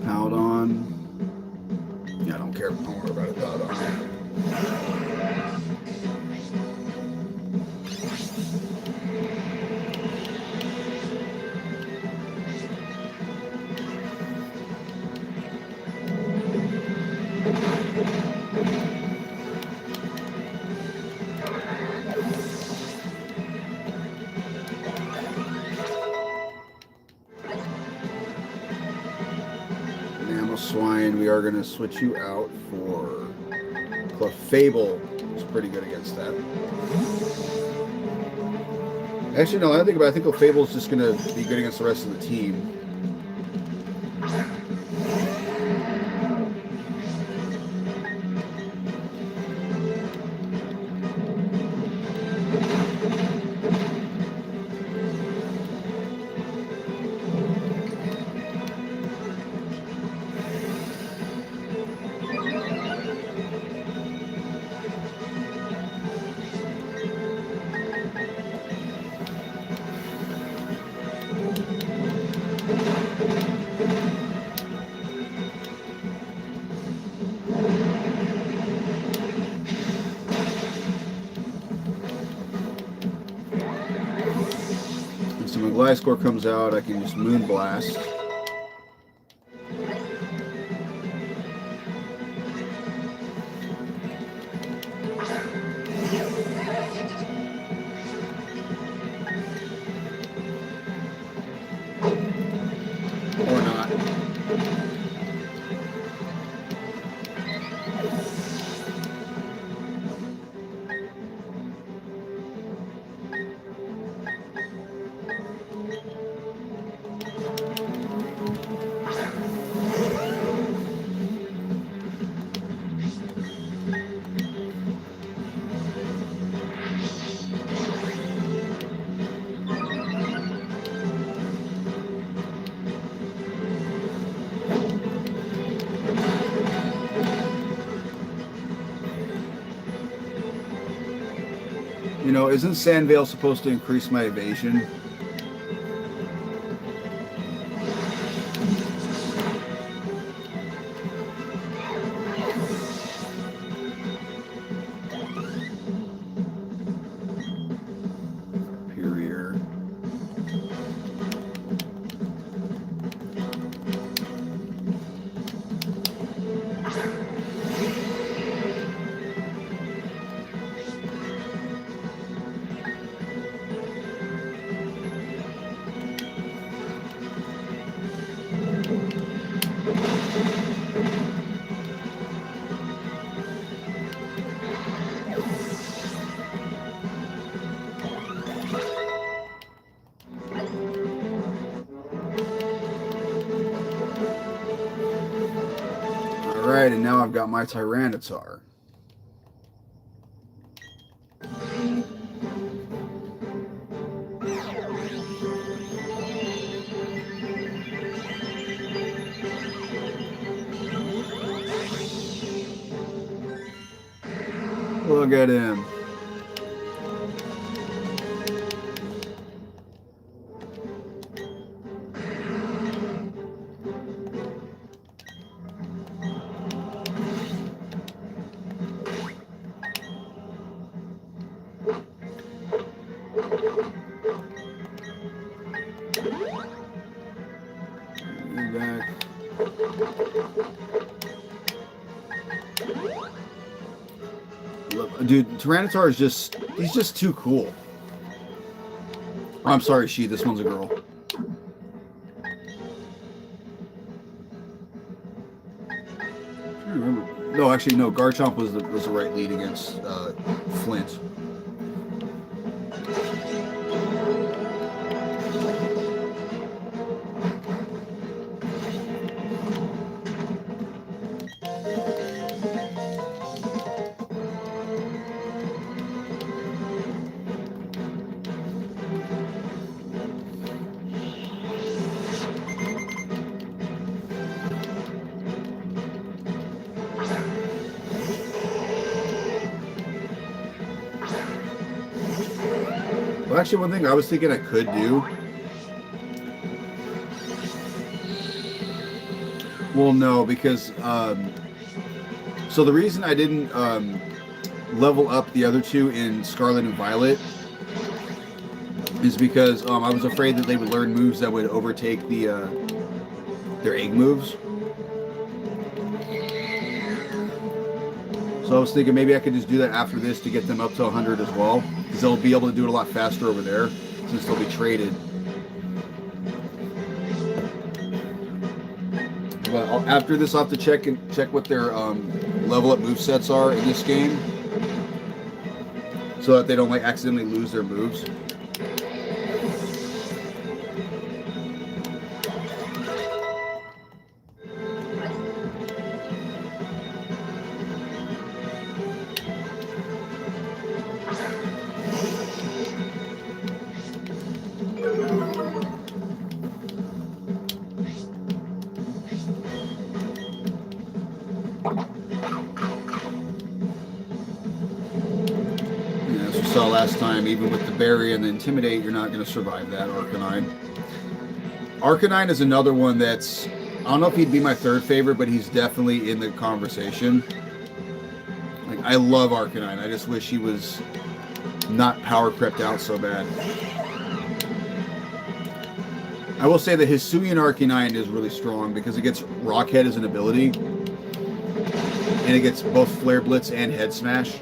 Powdon. Yeah, I don't care. Don't worry about it, Powdon. Swine, we are going to switch you out for Clefable. It's pretty good against that. Actually, no, I think about it. I think Clefable is just going to be good against the rest of the team. Gliscor comes out, I can just Moonblast. Or not. You know, isn't Sandvale supposed to increase my evasion? Superior. Alright, and now I've got my Tyranitar. Look at him. Back. Look, dude, Tyranitar is he's just too cool. I'm sorry, this one's a girl. No, actually, no. Garchomp was the right lead against Flint. Well, actually, one thing I was thinking I could do. Well, no, because so the reason I didn't level up the other two in Scarlet and Violet is because I was afraid that they would learn moves that would overtake their egg moves. So I was thinking maybe I could just do that after this to get them up to 100 as well, because they'll be able to do it a lot faster over there since they'll be traded. But after this, I'll have to check what their level up move sets are in this game, so that they don't like accidentally lose their moves. Last time, even with the Berry and the Intimidate, you're not going to survive that, Arcanine. Arcanine is another one that's, I don't know if he'd be my third favorite, but he's definitely in the conversation. Like, I love Arcanine. I just wish he was not power crept out so bad. I will say that Hisuian Arcanine is really strong because it gets Rockhead as an ability. And it gets both Flare Blitz and Head Smash.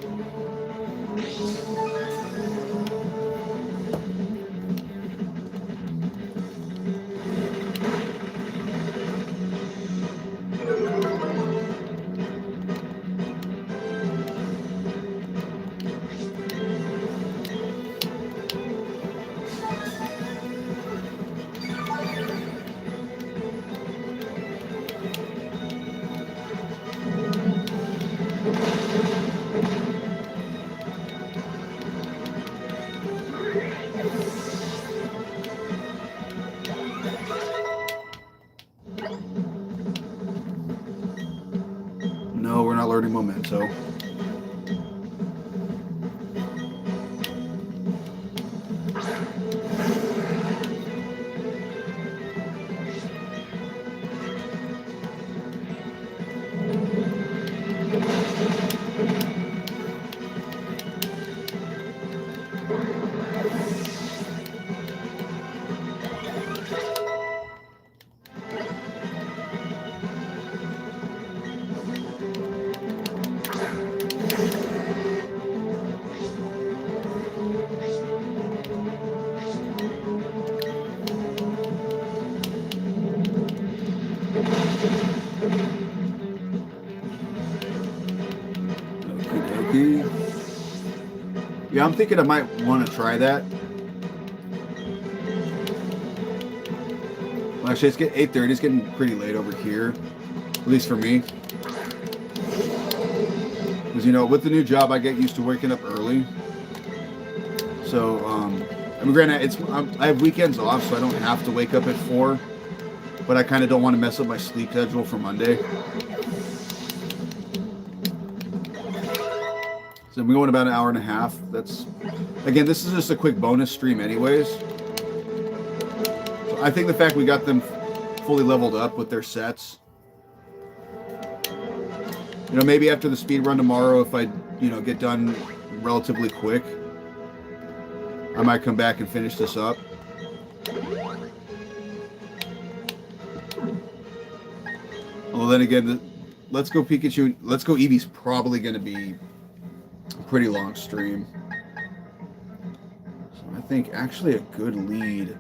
No, we're not learning Memento. Yeah, I'm thinking I might want to try that. Well, actually, it's getting 8:30. It's getting pretty late over here, at least for me. Because, you know, with the new job, I get used to waking up early. So, I mean, granted, I have weekends off, so I don't have to wake up at 4. But I kind of don't want to mess up my sleep schedule for Monday. So we're going about an hour and a half. That's, again, this is just a quick bonus stream anyways. So I think the fact we got them fully leveled up with their sets. You know, maybe after the speed run tomorrow, if I, you know, get done relatively quick, I might come back and finish this up. Although then again, Let's Go Pikachu, Let's Go Eevee's probably going to be a pretty long stream. So I think actually a good lead.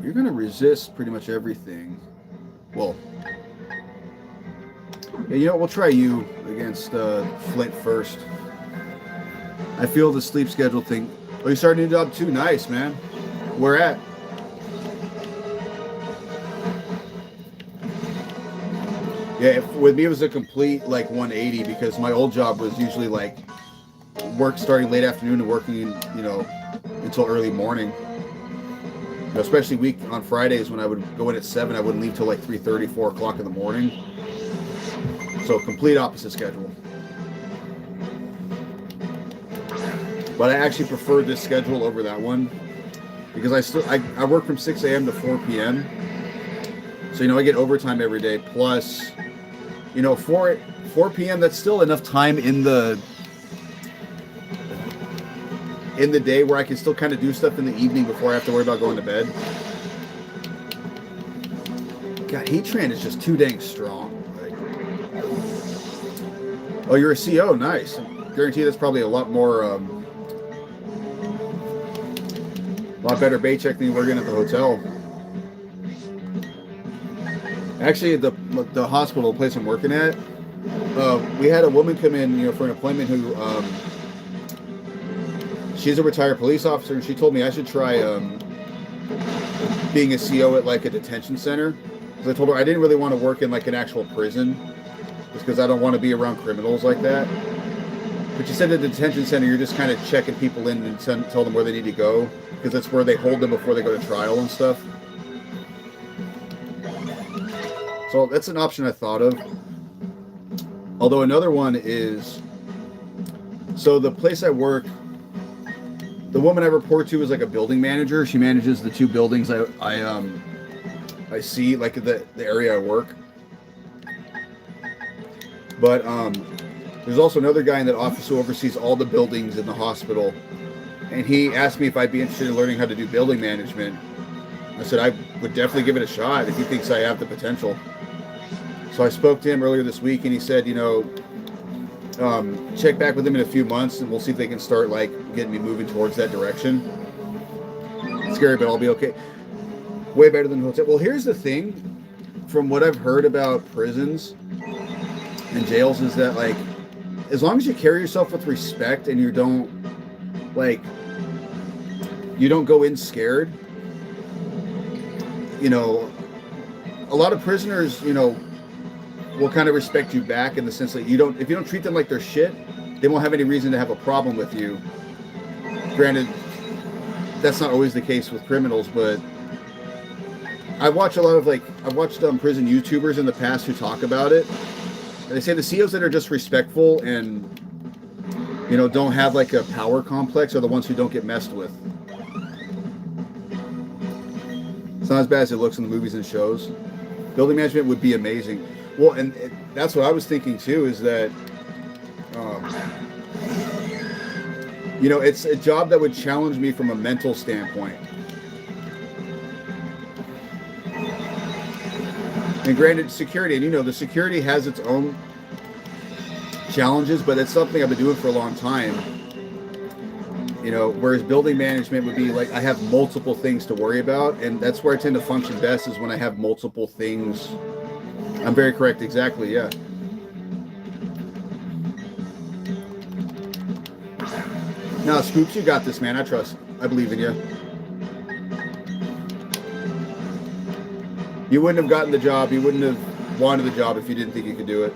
You're going to resist pretty much everything. Well, yeah, you know what? We'll try you against Flint first. I feel the sleep schedule thing. Oh, you started a new job too? Nice, man. Where at? Yeah, with me it was a complete like 180 because my old job was usually like work starting late afternoon and working, you know, until early morning. You know, especially on Fridays when I would go in at 7, I wouldn't leave till like 3:30, 4 o'clock in the morning. So complete opposite schedule. But I actually preferred this schedule over that one because I work from 6 a.m. to 4 p.m. So, you know, I get overtime every day plus, you know, 4 p.m. that's still enough time in the day where I can still kind of do stuff in the evening before I have to worry about going to bed. God, Heatran is just too dang strong. Like, oh, you're a CO? Nice. I guarantee that's probably a lot more, lot better bait check than you were getting at the hotel. Actually, the hospital, the place I'm working at, we had a woman come in, you know, for an appointment who, she's a retired police officer, and she told me I should try being a CO at like a detention center. Because I told her I didn't really want to work in like an actual prison, just because I don't want to be around criminals like that. But she said at the detention center, you're just kind of checking people in and tell them where they need to go, because that's where they hold them before they go to trial and stuff. So that's an option I thought of. Although another one is, so the place I work, the woman I report to is like a building manager. She manages the 2 buildings I see, like the area I work. But there's also another guy in that office who oversees all the buildings in the hospital. and he asked me if I'd be interested in learning how to do building management. I said I would definitely give it a shot if he thinks I have the potential. So I spoke to him earlier this week, and he said, check back with him in a few months, and we'll see if they can start like getting me moving towards that direction. It's scary, but I'll be okay. Way better than hotel. Well, here's the thing. From what I've heard about prisons and jails is that, like, as long as you carry yourself with respect and you don't go in scared, a lot of prisoners, will kind of respect you back in the sense that if you don't treat them like they're shit, they won't have any reason to have a problem with you. Granted, that's not always the case with criminals, but I've watched prison YouTubers in the past who talk about it. And they say the CEOs that are just respectful and, don't have like a power complex are the ones who don't get messed with. It's not as bad as it looks in the movies and shows. Building management would be amazing. Well, and that's what I was thinking too, is that, it's a job that would challenge me from a mental standpoint. And granted, security, and the security has its own challenges, but it's something I've been doing for a long time. Whereas building management would be like I have multiple things to worry about, and that's where I tend to function best is when I have multiple things. I'm very correct, exactly, yeah. Now, Scoops, you got this, man. I believe in you. You wouldn't have gotten the job. You wouldn't have wanted the job if you didn't think you could do it.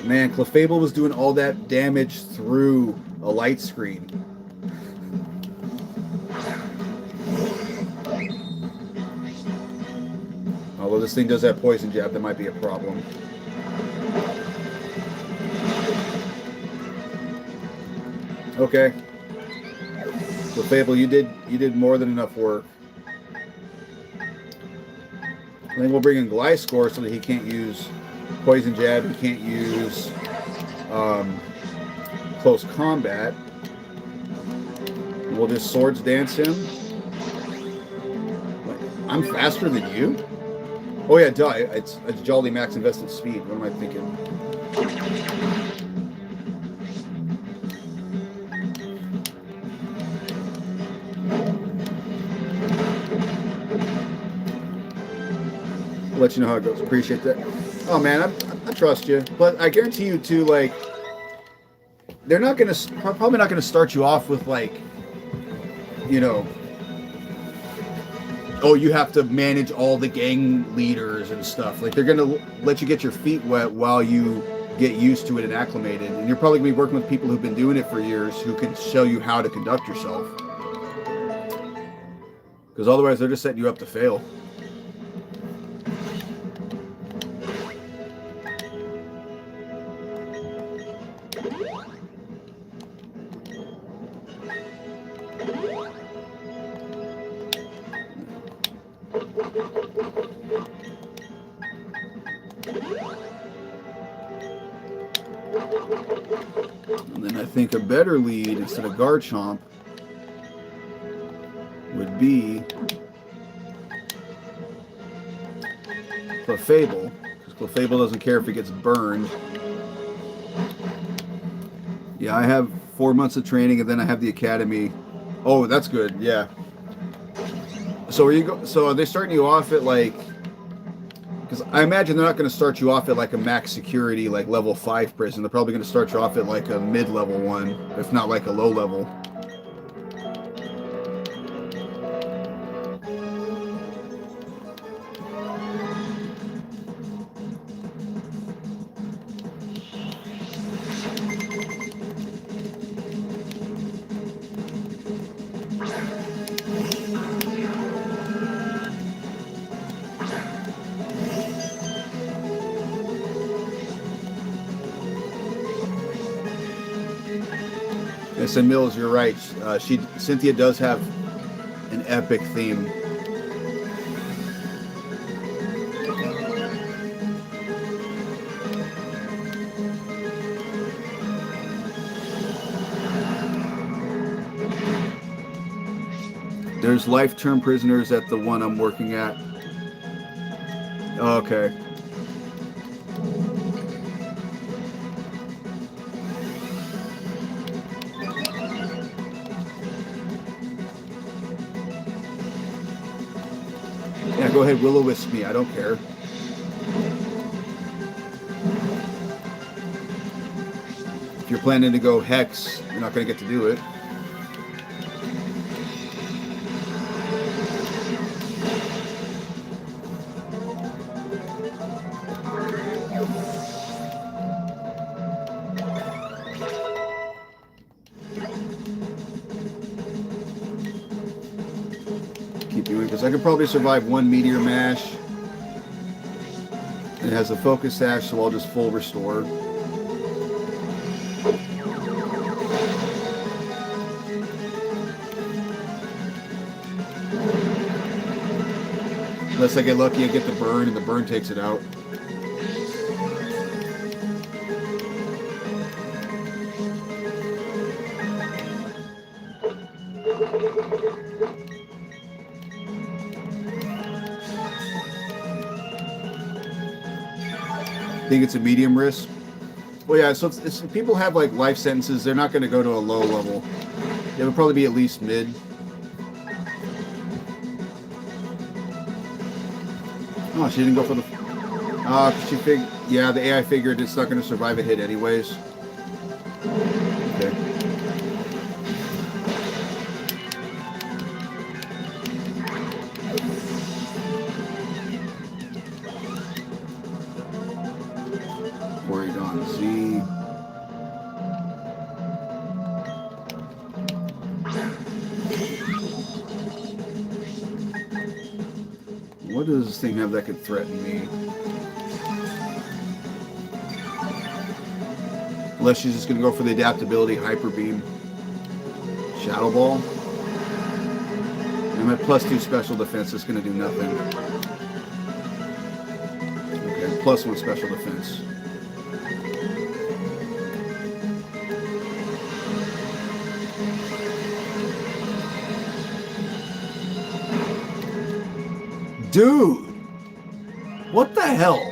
Man, Clefable was doing all that damage through a light screen. Although this thing does have poison jab, that might be a problem. Okay. Clefable, you did more than enough work. I think we'll bring in Gliscor so that he can't use poison jab, he can't use close combat. We'll just swords dance him. I'm faster than you? Oh yeah, duh. It's Jolly Max invested speed. What am I thinking? I'll let you know how it goes. Appreciate that. Oh man, I trust you, but I guarantee you too. Like, they're probably not gonna start you off with like, oh, you have to manage all the gang leaders and stuff. Like, they're gonna let you get your feet wet while you get used to it and acclimated. And you're probably gonna be working with people who've been doing it for years who can show you how to conduct yourself. Because otherwise, they're just setting you up to fail. And then I think a better lead instead of Garchomp would be Clefable, because Clefable doesn't care if it gets burned. Yeah, I have 4 months of training, and then I have the academy. Oh, that's good. Yeah. So are they starting you off at like? Because I imagine they're not going to start you off at like a max security, like level 5 prison. They're probably going to start you off at like a mid-level one, if not like a low level. I said, Mills, you're right. Cynthia does have an epic theme. There's life-term prisoners at the one I'm working at. Okay. Yeah, go ahead, will-o-wisp me. I don't care. If you're planning to go Hex, you're not going to get to do it. Keep doing, because I could probably survive one Meteor Mash. It has a focus sash, so I'll just full restore. Unless I get lucky, I get the burn, and the burn takes it out. I think it's a medium risk. Well, yeah, so it's people have like life sentences. They're not going to go to a low level. It would probably be at least mid. Oh, she didn't go for the... Yeah, the AI figured it's not going to survive a hit anyways. Okay. Porygon Z. What does this thing have that could threaten me? Unless she's just going to go for the adaptability Hyper Beam. Shadow Ball. And my +2 special defense is going to do nothing. Okay, +1 special defense. Dude! What the hell?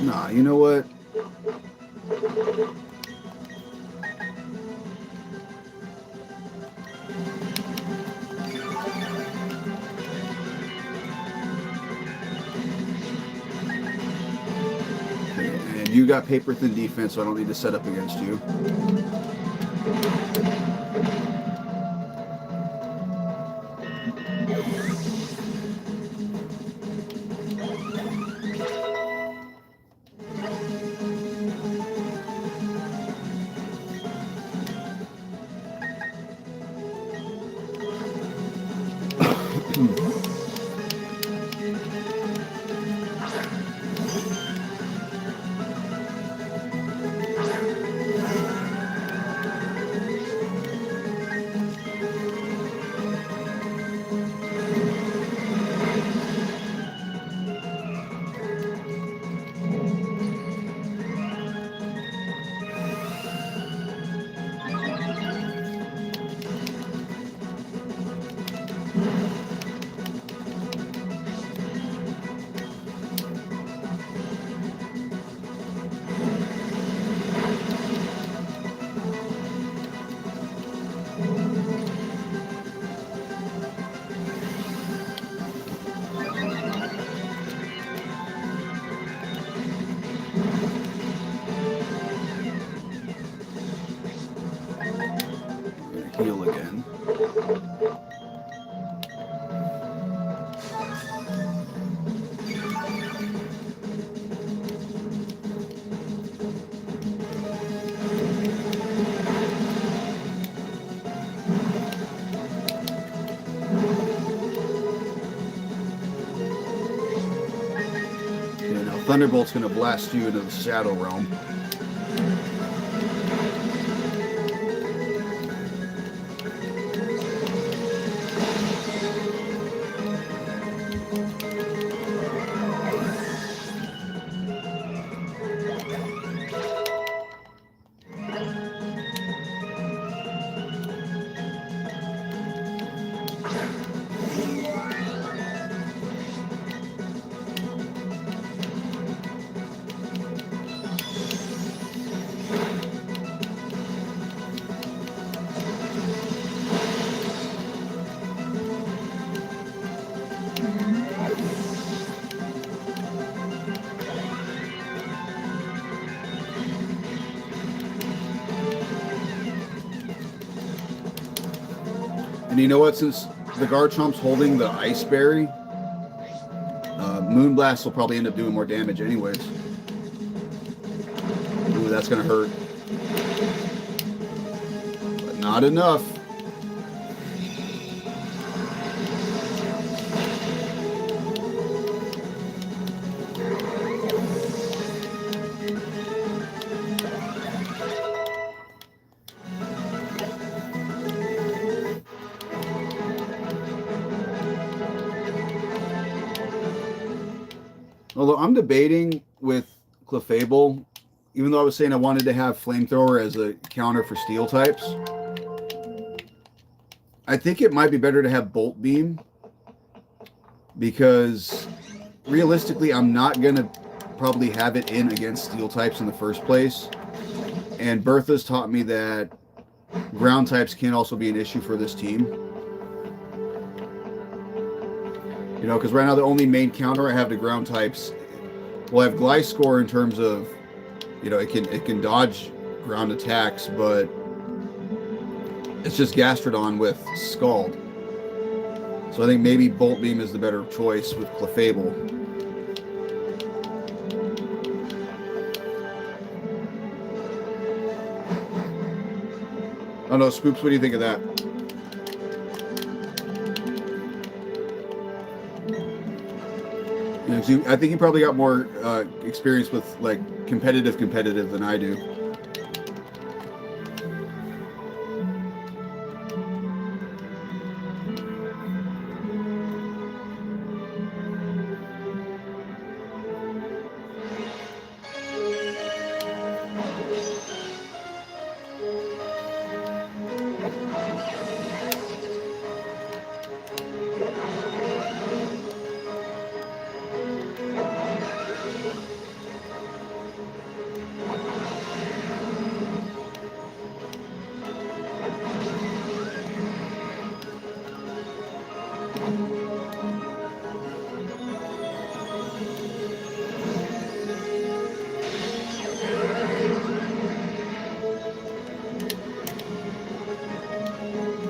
Nah, you know what? And you got paper thin defense, so I don't need to set up against you. Thunderbolt's going to blast you into the Shadow Realm. And you know what? Since the Garchomp's holding the Ice Berry, Moonblast will probably end up doing more damage anyways. Ooh, that's going to hurt. But not enough. Although I'm debating with Clefable, even though I was saying I wanted to have Flamethrower as a counter for Steel types, I think it might be better to have Bolt Beam, because realistically I'm not going to probably have it in against Steel types in the first place. And Bertha's taught me that ground types can also be an issue for this team. You know, because right now the only main counter I have to ground types, well, I have Gliscor in terms of, you know, it can dodge ground attacks, but it's just Gastrodon with Scald. So I think maybe Bolt Beam is the better choice with Clefable. I don't know, Spoops, what do you think of that? You know, I think you probably got more experience with like competitive than I do.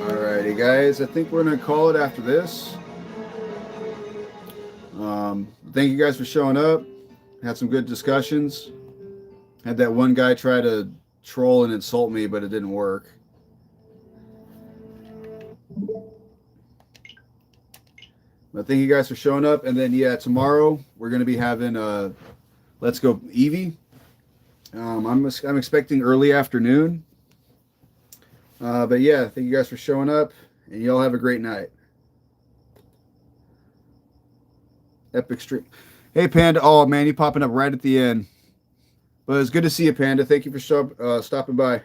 Alrighty, guys, I think we're going to call it after this. Thank you guys for showing up. Had some good discussions. Had that one guy try to troll and insult me, but it didn't work. But thank you guys for showing up. And then, yeah, tomorrow we're going to be having Let's Go Eevee. I'm expecting early afternoon. But yeah, thank you guys for showing up, and y'all have a great night. Epic stream. Hey, Panda. Oh, man, you popping up right at the end. But it's good to see you, Panda. Thank you for stopping by.